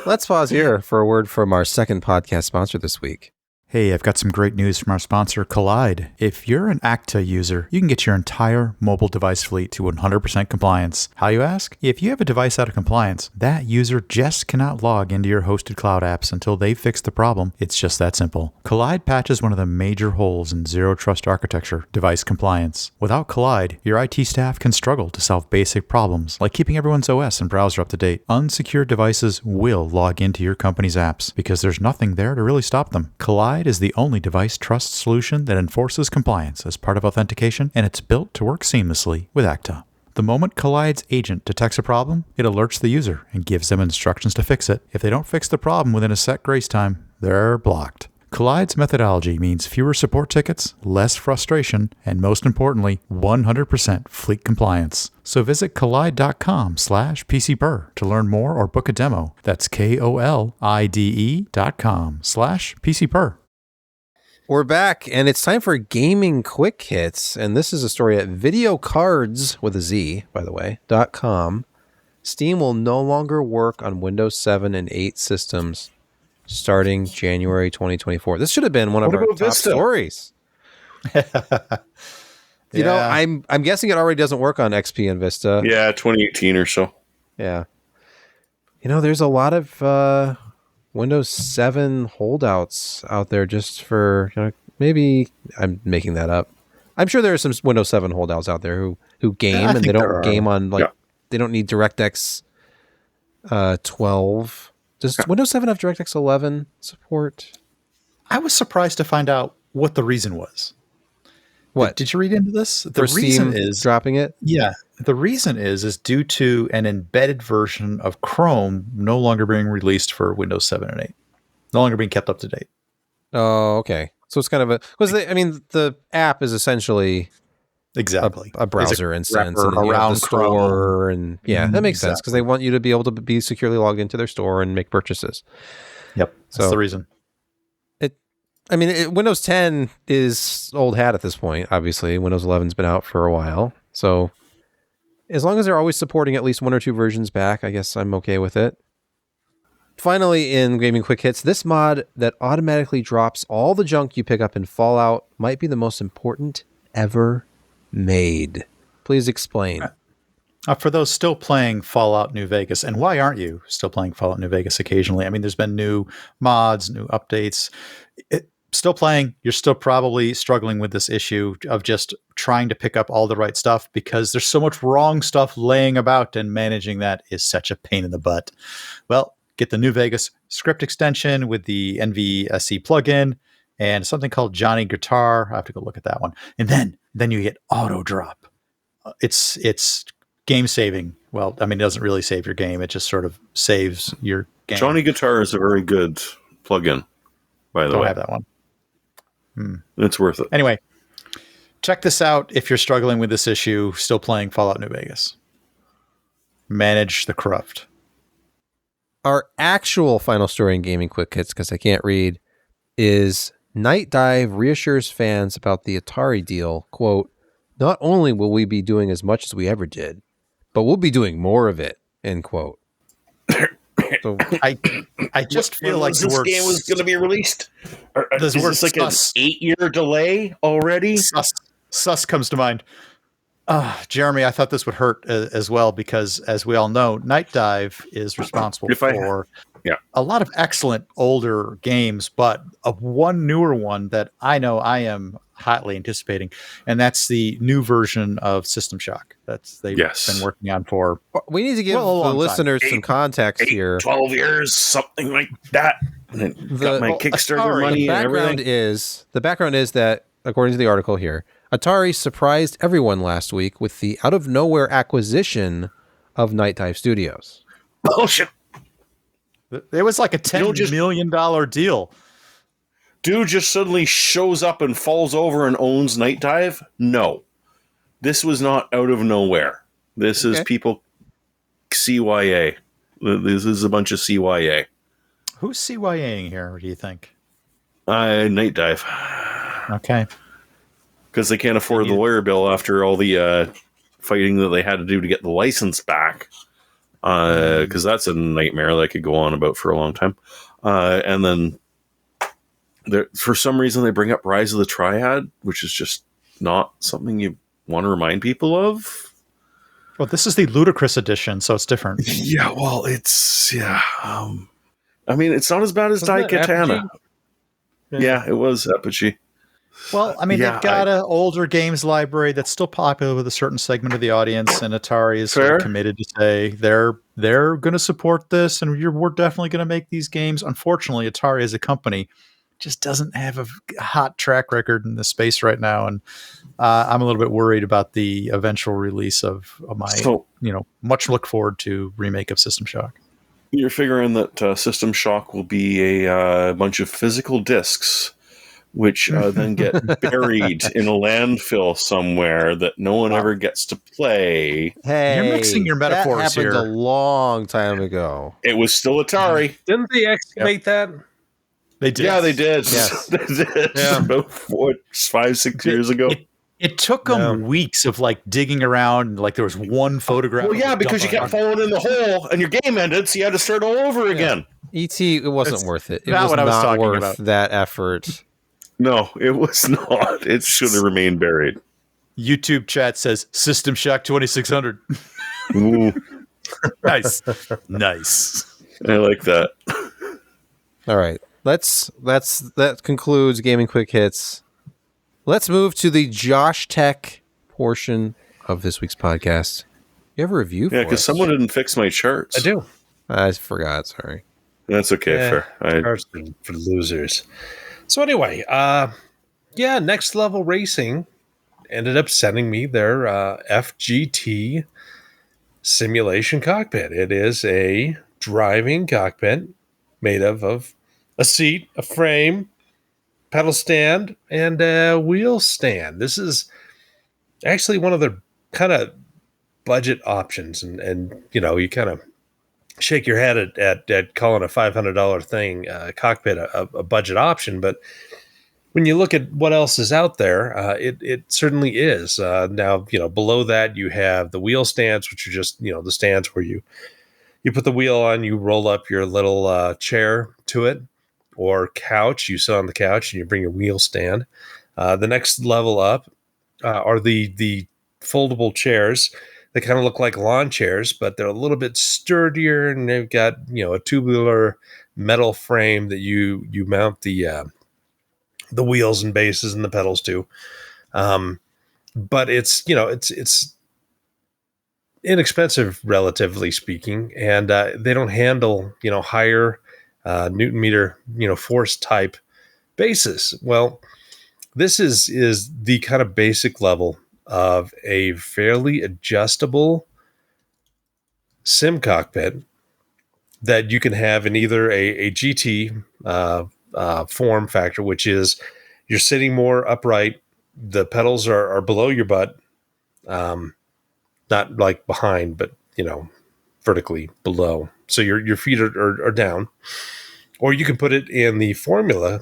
Let's pause here for a word from our second podcast sponsor this week. Hey, I've got some great news from our sponsor, Kolide. If you're an Acta user, you can get your entire mobile device fleet to 100% compliance. How, you ask? If you have a device out of compliance, that user just cannot log into your hosted cloud apps until they fix the problem. It's just that simple. Kolide patches one of the major holes in zero trust architecture, device compliance. Without Kolide, your IT staff can struggle to solve basic problems like keeping everyone's OS and browser up to date. Unsecured devices will log into your company's apps because there's nothing there to really stop them. Kolide is the only device trust solution that enforces compliance as part of authentication, and it's built to work seamlessly with Acta. The moment Kollide's agent detects a problem, it alerts the user and gives them instructions to fix it. If they don't fix the problem within a set grace time, they're blocked. Kollide's methodology means fewer support tickets, less frustration, and most importantly, 100% fleet compliance. So visit Kolide.com/PCPer to learn more or book a demo. That's KOLIDE.com/PCPer. We're back, and it's time for gaming quick hits. And this is a story at videocards with a Z, by the way, .com. Steam will no longer work on Windows 7 and 8 systems starting January 2024. This should have been one of our top stories. You know, I'm guessing it already doesn't work on XP and Vista. Yeah, 2018 or so. Yeah. You know, there's a lot of Windows 7 holdouts out there just for, maybe I'm making that up. I'm sure there are some Windows 7 holdouts out there who game and they don't game on they don't need DirectX 12. Does Windows 7 have DirectX 11 support? I was surprised to find out what the reason was. What? Did you read into this? The reason Steam is dropping it? Yeah. The reason is due to an embedded version of Chrome no longer being released for Windows 7 and 8. No longer being kept up to date. Oh, okay. So it's kind of the app is essentially exactly a browser instance and around the store, and that makes sense because they want you to be able to be securely logged into their store and make purchases. Yep, that's the reason. Windows 10 is old hat at this point. Obviously, Windows 11's been out for a while, so As long as they're always supporting at least one or two versions back, I guess I'm okay with it. Finally, in Gaming Quick Hits, this mod that automatically drops all the junk you pick up in Fallout might be the most important ever made. Please explain. For those still playing Fallout New Vegas, and why aren't you still playing Fallout New Vegas occasionally? I mean, there's been new mods, new updates. Still playing, you're still probably struggling with this issue of just trying to pick up all the right stuff because there's so much wrong stuff laying about, and managing that is such a pain in the butt. Well, get the New Vegas script extension with the NVSC plugin and something called Johnny Guitar. I have to go look at that one. And then you get auto drop. It's game saving. Well, I mean, it doesn't really save your game. It just sort of saves your game. Johnny Guitar is a very good plugin, by the Don't way. have that one. It's worth it. Anyway, check this out if you're struggling with this issue, still playing Fallout New Vegas. Manage the corrupt. Our actual final story in Gaming Quick Hits, because I can't read, is Night Dive reassures fans about the Atari deal. Quote, not only will we be doing as much as we ever did, but we'll be doing more of it, end quote. So I just feel like the this word game was going to be released. This Is word this like an sus. 8-year delay already? sus comes to mind. Jeremy, I thought this would hurt as well because, as we all know, Night Dive is responsible for a lot of excellent older games, but one newer one that I know I am hotly anticipating, and that's the new version of System Shock. They've been working on for. We need to give the listeners some context here. 12 years, something like that. Got my Kickstarter money and everything. The background is that, according to the article here, Atari surprised everyone last week with the out-of-nowhere acquisition of Night Dive Studios. Bullshit. It was like a $10 million deal. Dude just suddenly shows up and falls over and owns Night Dive? No. This was not out of nowhere. This is people CYA. This is a bunch of CYA. Who's CYAing here, do you think? Night Dive. Okay. Because they can't afford the lawyer bill after all the fighting that they had to do to get the license back. Because that's a nightmare that could go on about for a long time. And then for some reason they bring up Rise of the Triad, which is just not something you want to remind people of. Well, this is the ludicrous edition, so it's different. Yeah, well, it's I mean, it's not as bad as Daikatana. Yeah, it was Apogee. Well, I mean, they've got an older games library that's still popular with a certain segment of the audience, and Atari is sort of committed to say they're going to support this, and we're definitely going to make these games. Unfortunately, Atari as a company just doesn't have a hot track record in this space right now, and I'm a little bit worried about the eventual release of my, much look forward to remake of System Shock. You're figuring that System Shock will be a bunch of physical discs, which then get buried in a landfill somewhere that no one ever gets to play. Hey, you're mixing your metaphors that happened here. a long time ago. It was still Atari. Didn't they excavate that? They did. Yeah, they did. Yes. They did. Yeah. About 5-6 years ago. It took them weeks of digging around, and there was one photograph. Well, yeah, because you kept falling in the hole and your game ended, so you had to start all over again. E.T., it wasn't worth it. It not was what I was not talking worth about. that effort. No, it was not. It should have remained buried. YouTube chat says System Shock 2600. Ooh, Nice. I like that. All right. That concludes Gaming Quick Hits. Let's move to the JoshTEKK portion of this week's podcast. You have a review for Yeah, because us? someone didn't fix my charts. I do. I forgot, sorry. That's okay, fair. For losers. So anyway, Next Level Racing ended up sending me their F-GT simulation cockpit. It is a driving cockpit made of a seat, a frame, pedal stand, and a wheel stand. This is actually one of their kind of budget options, and you kind of shake your head at calling a $500 thing cockpit a budget option, but when you look at what else is out there, it certainly is. Now, below that you have the wheel stands, which are just, the stands where you put the wheel on, you roll up your little chair to it, or couch. You sit on the couch and you bring your wheel stand. The next level up are the foldable chairs. They kind of look like lawn chairs, but they're a little bit sturdier, and they've got a tubular metal frame that you mount the wheels and bases and the pedals to. But it's inexpensive, relatively speaking, and they don't handle higher Newton meter force type bases. Well, this is the kind of basic level of a fairly adjustable sim cockpit that you can have in either a GT form factor, which is you're sitting more upright, the pedals are below your butt, not like behind, but vertically below, so your feet are down. Or you can put it in the formula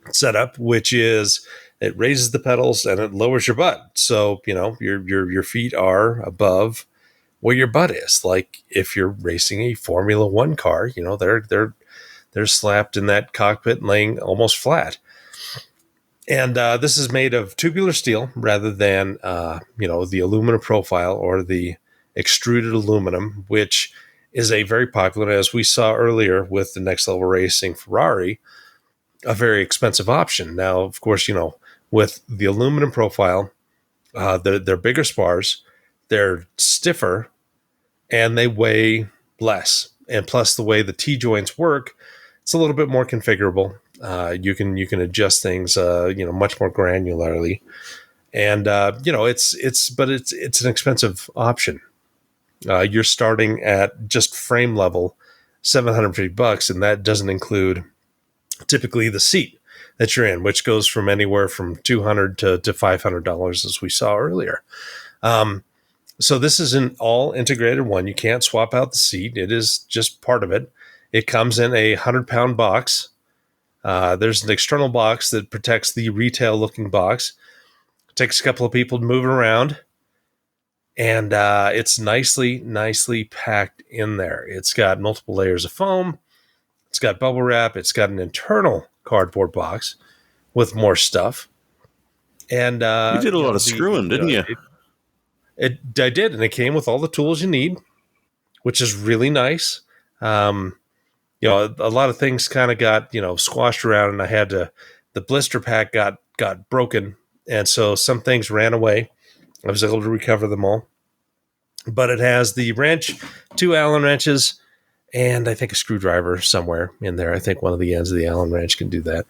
setup, which is it raises the pedals and it lowers your butt, so your feet are above where your butt is. Like if you're racing a Formula One car, they're slapped in that cockpit, laying almost flat. And this is made of tubular steel rather than the aluminum profile or the extruded aluminum, which is a very popular, as we saw earlier with the Next Level Racing Ferrari, a very expensive option. Now, of course, with the aluminum profile, they're bigger spars, they're stiffer, and they weigh less. And plus, the way the T-joints work, it's a little bit more configurable. You can adjust things, much more granularly, and it's an expensive option. You're starting at just frame level, $750, and that doesn't include typically the seat that you're in, which goes from anywhere from $200 to $500, as we saw earlier. So this is an all integrated one. You can't swap out the seat; it is just part of it. It comes in a 100-pound box. There's an external box that protects the retail-looking box. It takes a couple of people to move it around, and it's nicely packed in there. It's got multiple layers of foam. It's got bubble wrap. It's got an internal cardboard box with more stuff. And you did a lot of screwing, didn't you? I did, and it came with all the tools you need, which is really nice. A lot of things kind of got, squashed around, and I had to, the blister pack got broken. And so some things ran away. I was able to recover them all, but it has the wrench, 2 Allen wrenches, and I think a screwdriver somewhere in there. I think one of the ends of the Allen wrench can do that.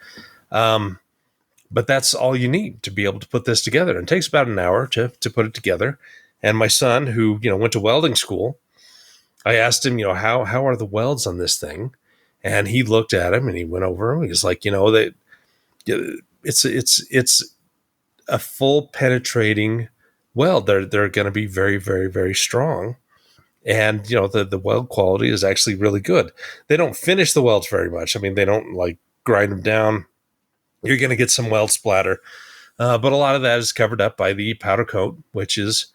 But that's all you need to be able to put this together. And it takes about an hour to put it together. And my son, who, went to welding school, I asked him, how are the welds on this thing? And he looked at him and he went over him. He's like, that it's a full penetrating weld. They're going to be very, very, very strong. And, the weld quality is actually really good. They don't finish the welds very much. I mean, they don't like grind them down. You're going to get some weld splatter. But a lot of that is covered up by the powder coat, which is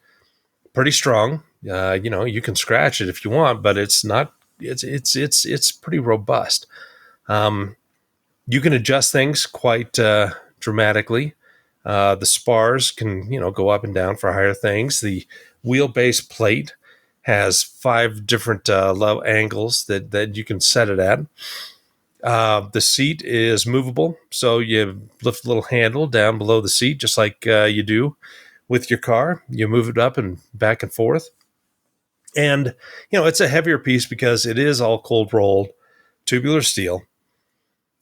pretty strong. You can scratch it if you want, but it's not, it's pretty robust. You can adjust things quite dramatically. The spars can, go up and down for higher things. The wheelbase plate has 5 different low angles that you can set it at. The seat is movable, so you lift a little handle down below the seat, just like you do with your car. You move it up and back and forth. And, it's a heavier piece because it is all cold rolled tubular steel.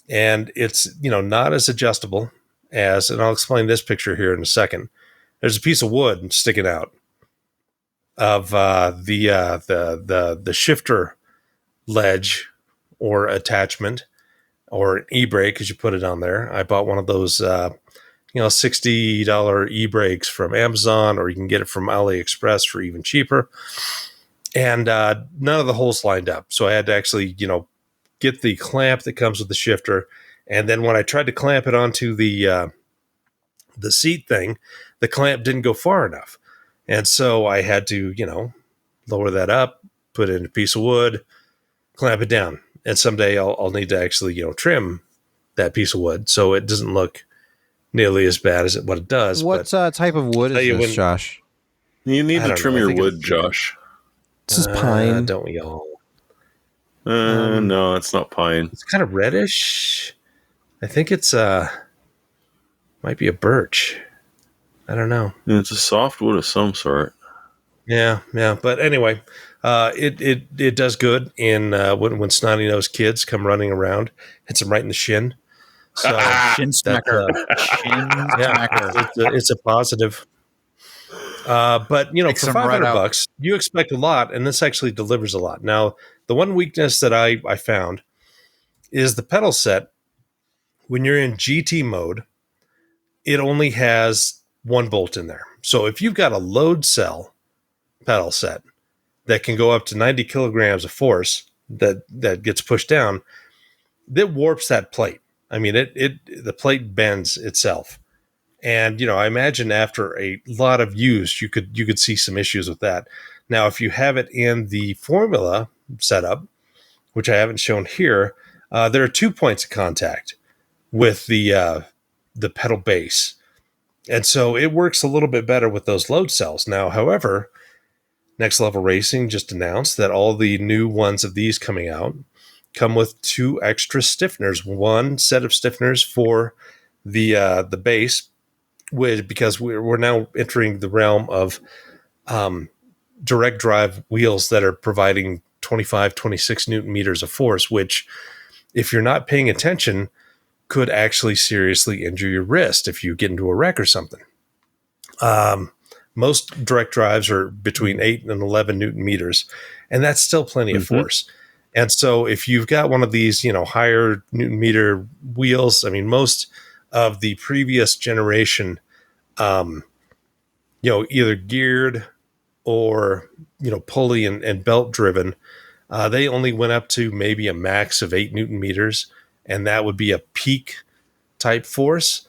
And it's, not as adjustable as, and I'll explain this picture here in a second. There's a piece of wood sticking out of the shifter ledge or attachment, or an e-brake as you put it on there. I bought one of those, $60 e-brakes from Amazon, or you can get it from AliExpress for even cheaper. And none of the holes lined up. So I had to actually, get the clamp that comes with the shifter And then when I tried to clamp it onto the seat thing, the clamp didn't go far enough. And so I had to, lower that up, put it in a piece of wood, clamp it down. And someday I'll need to actually, trim that piece of wood so it doesn't look nearly as bad as what it does. What type of wood is this, Josh? You need I to don't trim know. I your think wood, it's- Josh. This is pine. Don't we all? No, it's not pine. It's kind of reddish. I think it's might be a birch. I don't know. It's a softwood of some sort. Yeah. But anyway, it does good in when snotty nosed kids come running around, hits them right in the shin. So Shin smacker. Shin smacker. it's a positive. But Takes for them right $500, out. you expect a lot, and this actually delivers a lot. Now, the one weakness that I found is the pedal set. When you're in GT mode, it only has one bolt in there. So if you've got a load cell pedal set that can go up to 90 kilograms of force that gets pushed down, that warps that plate. I mean, the plate bends itself. And, I imagine after a lot of use, you could see some issues with that. Now, if you have it in the formula setup, which I haven't shown here, there are 2 points of contact with the pedal base. And so it works a little bit better with those load cells. Now, however, Next Level Racing just announced that all the new ones of these coming out come with 2 extra stiffeners. One set of stiffeners for the base, because we're now entering the realm of direct drive wheels that are providing 25, 26 Newton meters of force, which, if you're not paying attention, could actually seriously injure your wrist if you get into a wreck or something. Most direct drives are between 8 and 11 Newton meters, and that's still plenty of force. And so if you've got one of these, higher Newton meter wheels, I mean, most of the previous generation, either geared or, pulley and belt driven, they only went up to maybe a max of 8 Newton meters, and that would be a peak type force,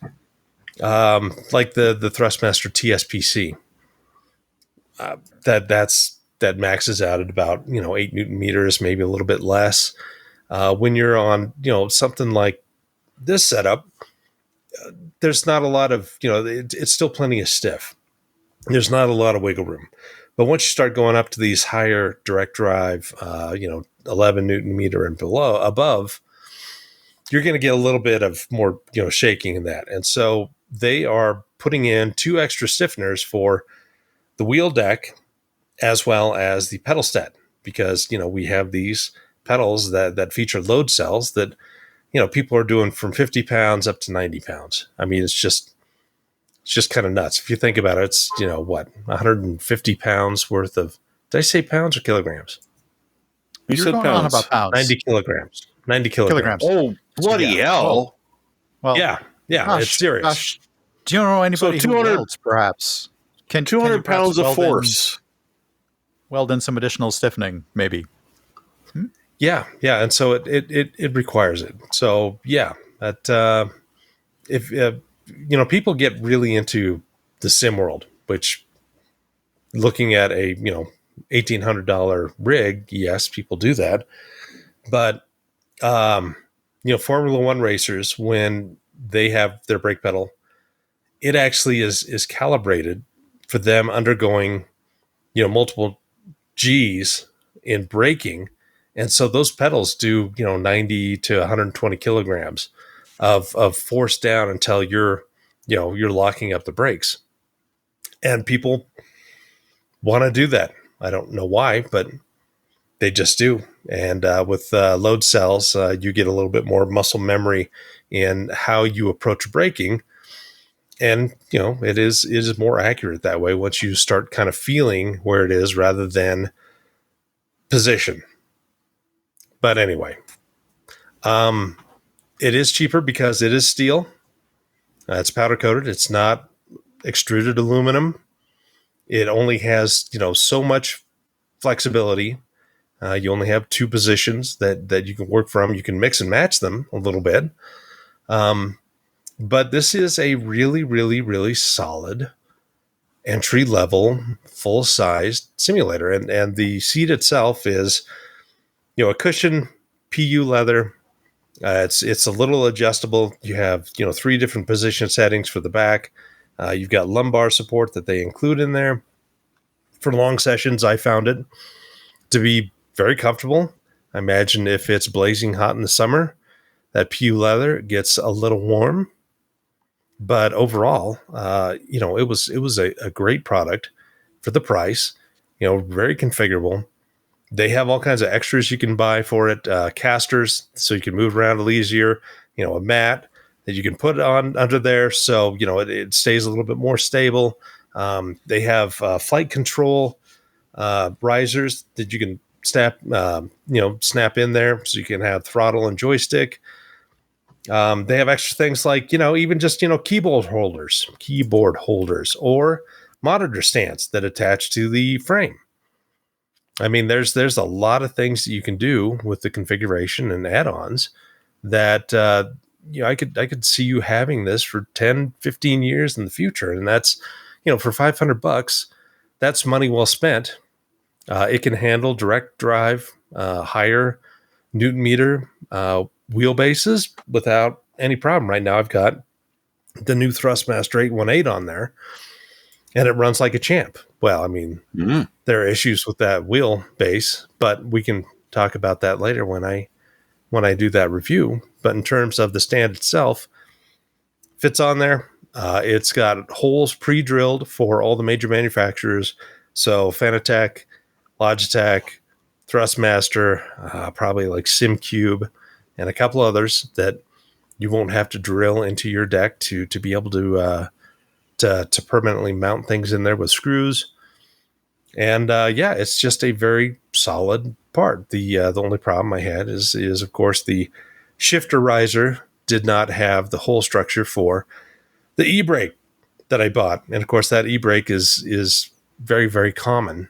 like the Thrustmaster TSPC. That maxes out at about 8 Newton meters, maybe a little bit less. When you're on something like this setup, there's not a lot of it's still plenty of stiff. There's not a lot of wiggle room. But once you start going up to these higher direct drive, 11 Newton meter and above, you're going to get a little bit of more shaking in that. And so they are putting in 2 extra stiffeners for the wheel deck as well as the pedal set, because we have these pedals that feature load cells that people are doing from 50 pounds up to 90 pounds. I mean, it's just kind of nuts. If you think about it, it's 150 pounds worth of, did I say pounds or kilograms? You You're said going pounds. on about pounds. 90 kilograms. 90 kilograms. Oh, bloody hell. Well, Yeah, Josh, it's serious. Josh, do you know anybody So who 200 welds, perhaps? Can you 200 perhaps pounds of weld in- force. Weld in some additional stiffening, maybe. Yeah, and so it requires it. So yeah, that if people get really into the sim world, which looking at a $1,800 rig, yes, people do that, but Formula One racers, when they have their brake pedal, it actually is calibrated for them undergoing multiple G's in braking. And so those pedals do, 90 to 120 kilograms of force down until you're locking up the brakes. And people want to do that. I don't know why, but they just do. And with load cells, you get a little bit more muscle memory in how you approach braking. And, it is more accurate that way once you start kind of feeling where it is rather than position. But anyway, it is cheaper because it is steel. It's powder coated. It's not extruded aluminum. It only has, so much flexibility. You only have 2 positions that you can work from. You can mix and match them a little bit. But this is a really, really, really solid entry level, full sized simulator. And the seat itself is, a cushion, PU leather. It's a little adjustable. You have, 3 different position settings for the back. You've got lumbar support that they include in there. For long sessions, I found it to be very comfortable. I imagine if it's blazing hot in the summer, that PU leather gets a little warm. But overall, it was a great product for the price. Very configurable. They have all kinds of extras you can buy for it. Casters, so you can move around a little easier. A mat that you can put on under there, so it stays a little bit more stable. They have flight control risers that you can snap in there, so you can have throttle and joystick. They have extra things like, even just, keyboard holders or monitor stands that attach to the frame. I mean, there's a lot of things that you can do with the configuration and add-ons that, I could see you having this for 10, 15 years in the future. And that's, for $500, that's money well spent. It can handle direct drive, higher Newton meter, wheelbases without any problem. Right now I've got the new Thrustmaster 818 on there and it runs like a champ. Well, I mean, there are issues with that wheelbase, but we can talk about that later when I do that review. But in terms of the stand itself, fits on there. It's got holes pre-drilled for all the major manufacturers. So Fanatec, Logitech, Thrustmaster, probably like SimCube, and a couple others that you won't have to drill into your deck to be able to permanently mount things in there with screws. And it's just a very solid part. The only problem I had is of course the shifter riser did not have the hole structure for the e-brake that I bought, and of course that e-brake is very, very common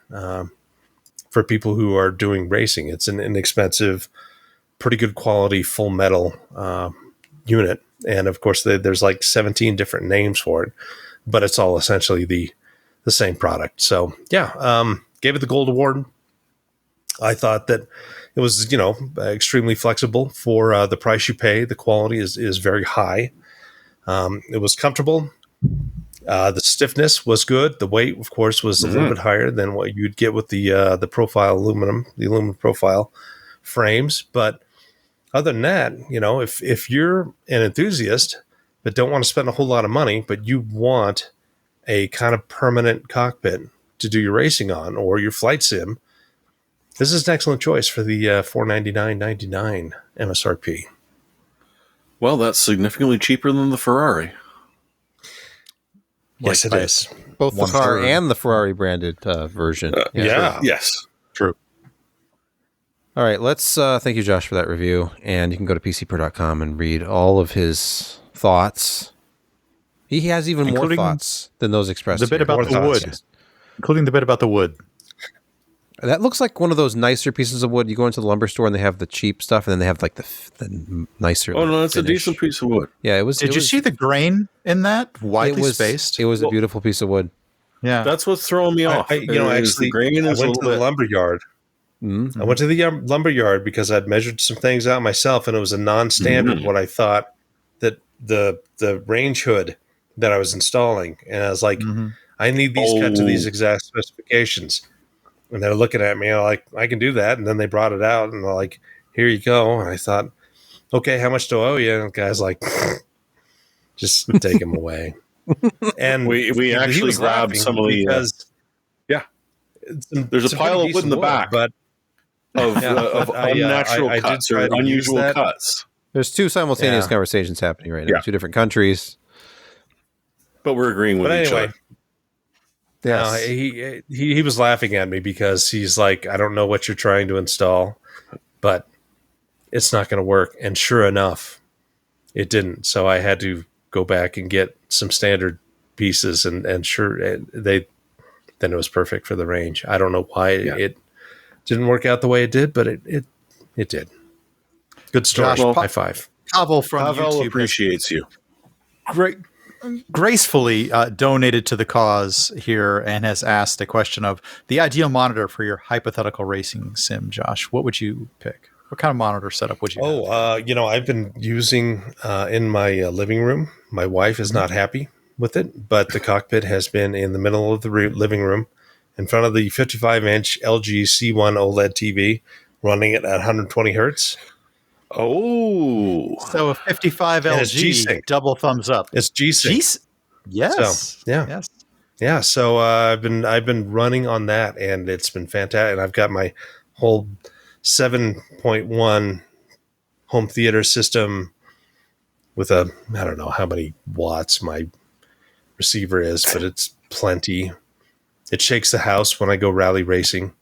for people who are doing racing. It's an inexpensive, pretty good quality full metal unit. And of course, there's like 17 different names for it, but it's all essentially the same product. So gave it the gold award. I thought that it was, extremely flexible for the price you pay. The quality is very high. It was comfortable. The stiffness was good. The weight, of course, was a little bit higher than what you'd get with the profile the aluminum profile frames. But other than that, if you're an enthusiast but don't want to spend a whole lot of money, but you want a kind of permanent cockpit to do your racing on or your flight sim, this is an excellent choice for the $499.99 MSRP. Well, that's significantly cheaper than the Ferrari. Yes, it is. Both the car and the Ferrari branded version. Yes. True. All right, let's thank you, Josh, for that review. And you can go to PCPer.com and read all of his thoughts. He has even more thoughts than those expressed. The bit about the wood, including the bit about the wood. That looks like one of those nicer pieces of wood. You go into the lumber store and they have the cheap stuff, and then they have like the nicer. Oh no, it's a decent piece of wood. Yeah, it was. Did you see the grain in that? Widely spaced. It was a beautiful piece of wood. Yeah, that's what's throwing me off. Actually, I went to the lumber yard. Mm-hmm. I went to the lumber yard because I'd measured some things out myself, and it was a non-standard what I thought that the range hood that I was installing, and I was like, I need these cut to these exact specifications. And they're looking at me like, I can do that. And then they brought it out and they're like, here you go. And I thought, okay, how much do I owe you? And the guy's like, just take him away. And we actually grabbed some of the there's a pile of wood in the back, but of unnatural cuts or unusual cuts. There's two simultaneous conversations happening right now, two different countries. But we're agreeing with each other. Yes. He was laughing at me because he's like, I don't know what you're trying to install, but it's not going to work. And sure enough, it didn't. So I had to go back and get some standard pieces, and then it was perfect for the range. I don't know why it didn't work out the way it did, but it did. Good story. Josh, High five. Pavel from Pavel YouTube appreciates you. has gracefully donated to the cause here and has asked a question of the ideal monitor for your hypothetical racing sim. Josh, what would you pick? What kind of monitor setup would you have? I've been using in my living room. My wife is not happy with it, but the Cockpit has been in the middle of the living room in front of the 55-inch LG C1 OLED TV, running it at 120 hertz. Oh, So a 55 And it's LG, G-Sync. double thumbs up. It's G-Sync. Yes. So, yeah. Yes. Yeah, so I've been running on that, and it's been fantastic. And I've got my whole 7.1 home theater system with I don't know how many watts my receiver is, but it's plenty. It shakes the house when I go rally racing,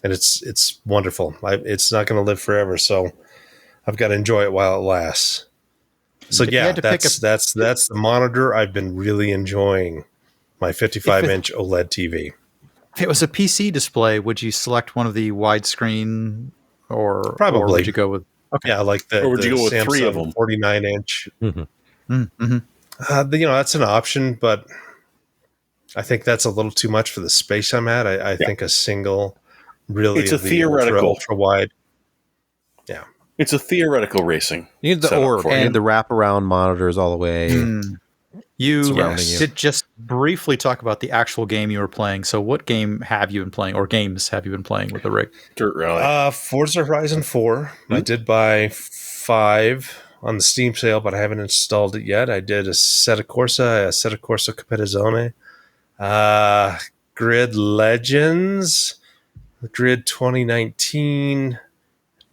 and it's wonderful. It's not going to live forever, so I've got to enjoy it while it lasts. So If you yeah, had to pick that's the monitor I've been really enjoying. My 55-inch OLED TV. If it was a PC display, would you select one of the widescreen or Probably. or would you go with Yeah, like the Or would you go with Samsung 3 of them? 49-inch. Mm-hmm. That's an option, but I think that's a little too much for the space I'm at. I think a single, really, It's a of the theoretical. ultra wide. Yeah, it's a theoretical racing. You need the setup orb. for You it. need the wraparound monitors all the way. You Surrounding you. did just briefly talk about the actual game you were playing. So what game have you been playing, or games have you been playing with the rig? Dirt Rally. Forza Horizon 4. I did buy 5 on the Steam sale, but I haven't installed it yet. I did a Assetto Corsa Competizione, Grid Legends, Grid 2019,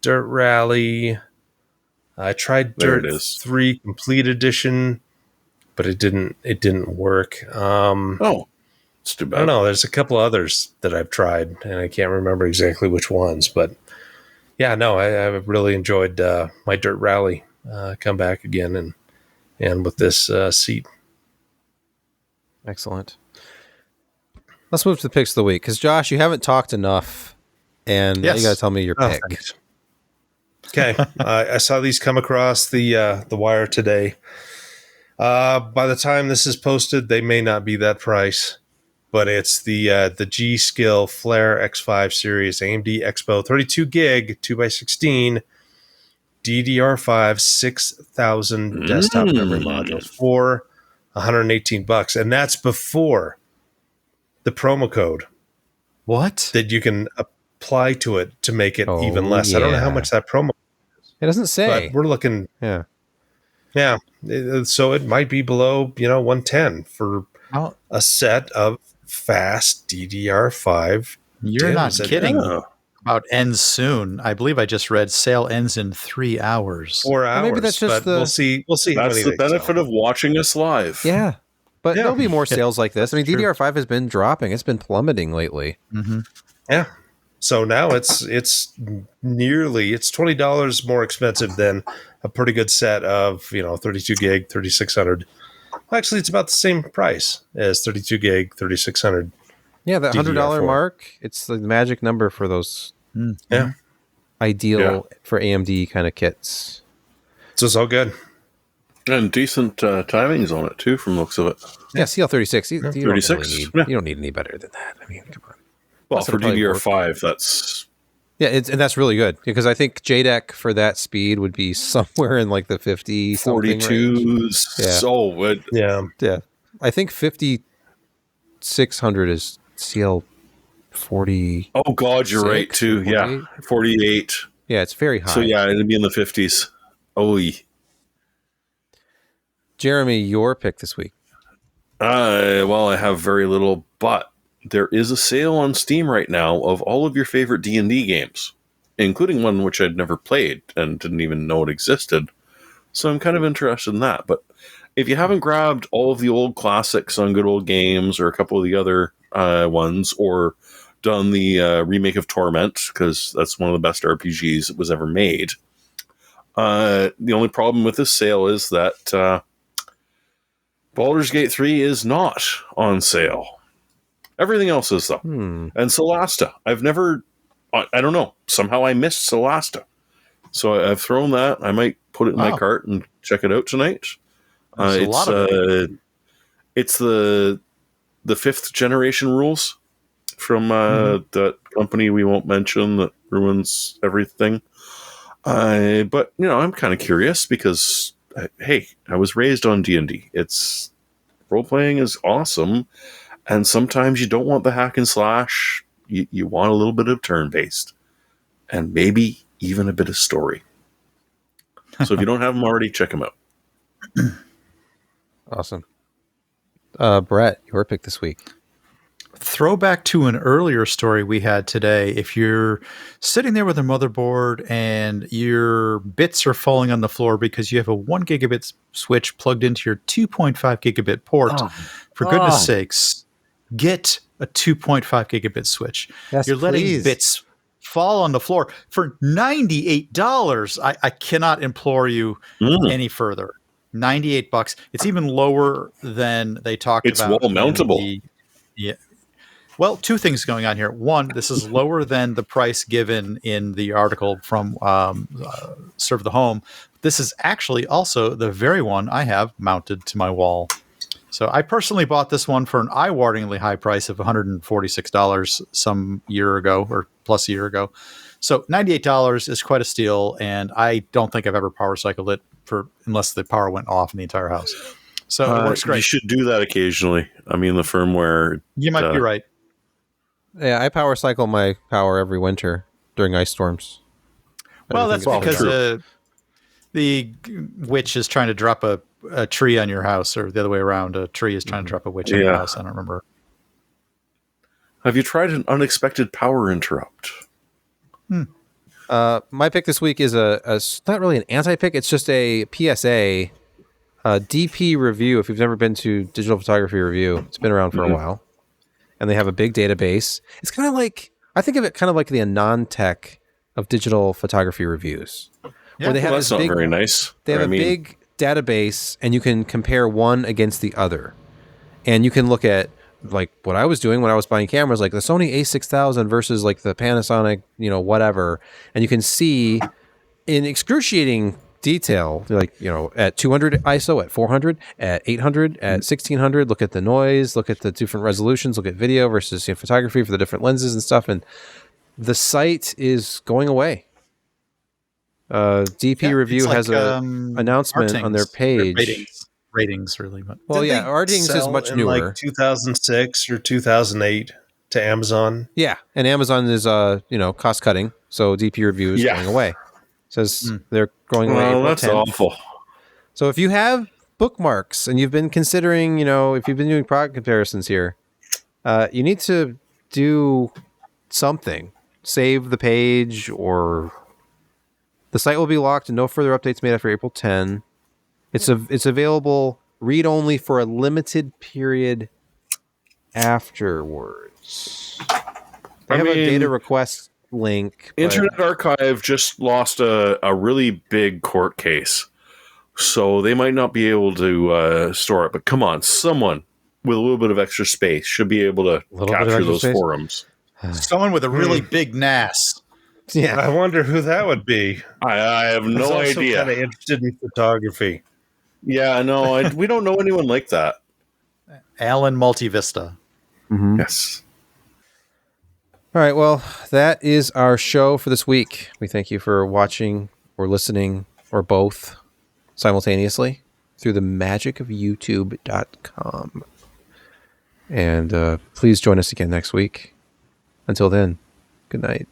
Dirt Rally. I tried There Dirt it is. 3 Complete Edition, but it didn't work. Oh, it's too I bad. don't know. There's a couple others that I've tried, and I can't remember exactly which ones. But yeah, no, I've really enjoyed my Dirt Rally comeback again, and with this seat. Excellent. Let's move to the picks of the week, because Josh, you haven't talked enough, and now you got to tell me your Oh, pick. thanks. Okay, I saw these come across the wire today. By the time this is posted, they may not be that price, but it's the G-Skill Flare X5 series AMD Expo 32 gig 2x16 DDR5 6000 desktop memory modules for $118, and that's before the promo code What? that you can apply to it to make it Oh, even less. I don't know how yeah. much that promo, It doesn't say. but we're looking. Yeah. Yeah, so it might be below 110 for Oh, a set of fast DDR5. you're not DIMMs. And, kidding. Oh. About ends soon. I believe I just read sale ends in 3 hours. 4 hours. maybe that's just but we'll see. We'll see. how That's many the they sell. benefit of watching us live. Yeah. But Yeah. there'll be more sales like this. I mean, True. DDR5 has been dropping. It's been plummeting lately. Yeah. So now it's $20 more expensive than a pretty good set of 32 gig 3600. Well, actually, it's about the same price as 32 gig 3600. Yeah, that $100 DDR4. mark, it's the magic number for those Yeah. ideal for AMD kind of kits. So it's all good. And decent timings on it, too, from the looks of it. Yeah, CL36. You don't 36, really need, yeah. you don't need any better than that. I mean, come on. Well, Plus for it'll probably work. DDR5, that's... Yeah, and that's really good because I think JoshTEKK for that speed would be somewhere in like the 50 42s. Yeah. So, Yeah. Yeah, I think 5600 is CL40. oh, God, you're right, too. Yeah, 48. Yeah, it's very high. So, yeah, it'd be in the 50s. Oh, Jeremy, your pick this week. well, I have very little, but there is a sale on Steam right now of all of your favorite D&D games, including one which I'd never played and didn't even know it existed. So I'm kind of interested in that. But if you haven't grabbed all of the old classics on Good Old Games or a couple of the other ones, or done the remake of Torment, because that's one of the best RPGs that was ever made, the only problem with this sale is that Baldur's Gate 3 is not on sale. Everything else is, though. And Solasta. I've never... I don't know. Somehow I missed Solasta. So I've thrown that. I might put it in my Wow. cart and check it out tonight. There's a lot of it. It's the 5th generation rules from that company we won't mention that ruins everything. But I'm kind of curious because hey, I was raised on D&D. It's role playing is awesome, and sometimes you don't want the hack and slash. You want a little bit of turn based, and maybe even a bit of story. So if you don't have them already, check them out. Awesome. Brett, your pick this week. Throwback to an earlier story we had today. If you're sitting there with a motherboard and your bits are falling on the floor because you have a 1 gigabit switch plugged into your 2.5 gigabit port, for goodness sakes, get a 2.5 gigabit switch. Yes, you're letting please. bits fall on the floor for $98. I cannot implore you any further. $98. It's even lower than they talked It's about. wall mountable. Yeah. Well, two things going on here. One, this is lower than the price given in the article from Serve the Home. This is actually also the very one I have mounted to my wall. So I personally bought this one for an eye-wateringly high price of $146 some year ago or plus a year ago. So $98 is quite a steal, and I don't think I've ever power cycled it unless the power went off in the entire house. So it works great. You should do that occasionally. I mean, the firmware. You might be right. Yeah, I power cycle my power every winter during ice storms. Well, that's because the witch is trying to drop a tree on your house, or the other way around. A tree is trying to drop a witch on your house. I don't remember. Have you tried an unexpected power interrupt? My pick this week is a not really an anti-pick. It's just a PSA, DP review. If you've never been to Digital Photography Review, it's been around for a while, and they have a big database. It's kind of like, I think of it kind of like the Anantech of digital photography reviews, where they have that's this big, not very nice. They have a big database, and you can compare one against the other, and you can look at like what I was doing when I was buying cameras, like the Sony A6000 versus like the Panasonic, whatever. And you can see in excruciating detail, like, at 200 ISO, at 400, at 800, at 1600, look at the noise, look at the different resolutions, look at video versus photography for the different lenses and stuff. And the site is going away. DP Review has an announcement on their page. Ratings really, but Ratings is much newer. Like 2006 or 2008 to Amazon. Yeah, and Amazon is cost cutting, so DP Review is going away. It says they're going away. Well, that's 10th. awful. So if you have bookmarks and you've been considering, if you've been doing product comparisons here, you need to do something. Save the page, or the site will be locked and no further updates made after April 10. It's available read-only for a limited period afterwards. They have a data request link. Internet Archive just lost a really big court case, so they might not be able to store it. But come on, someone with a little bit of extra space should be able to capture those forums. Someone with a really big NAS. Yeah, I wonder who that would be. I have no idea. Kind of interested in photography. Yeah, no, we don't know anyone like that. Alan Multivista. Mm-hmm. Yes. All right, well, that is our show for this week. We thank you for watching or listening or both simultaneously through the magic of youtube.com. And please join us again next week. Until then, good night.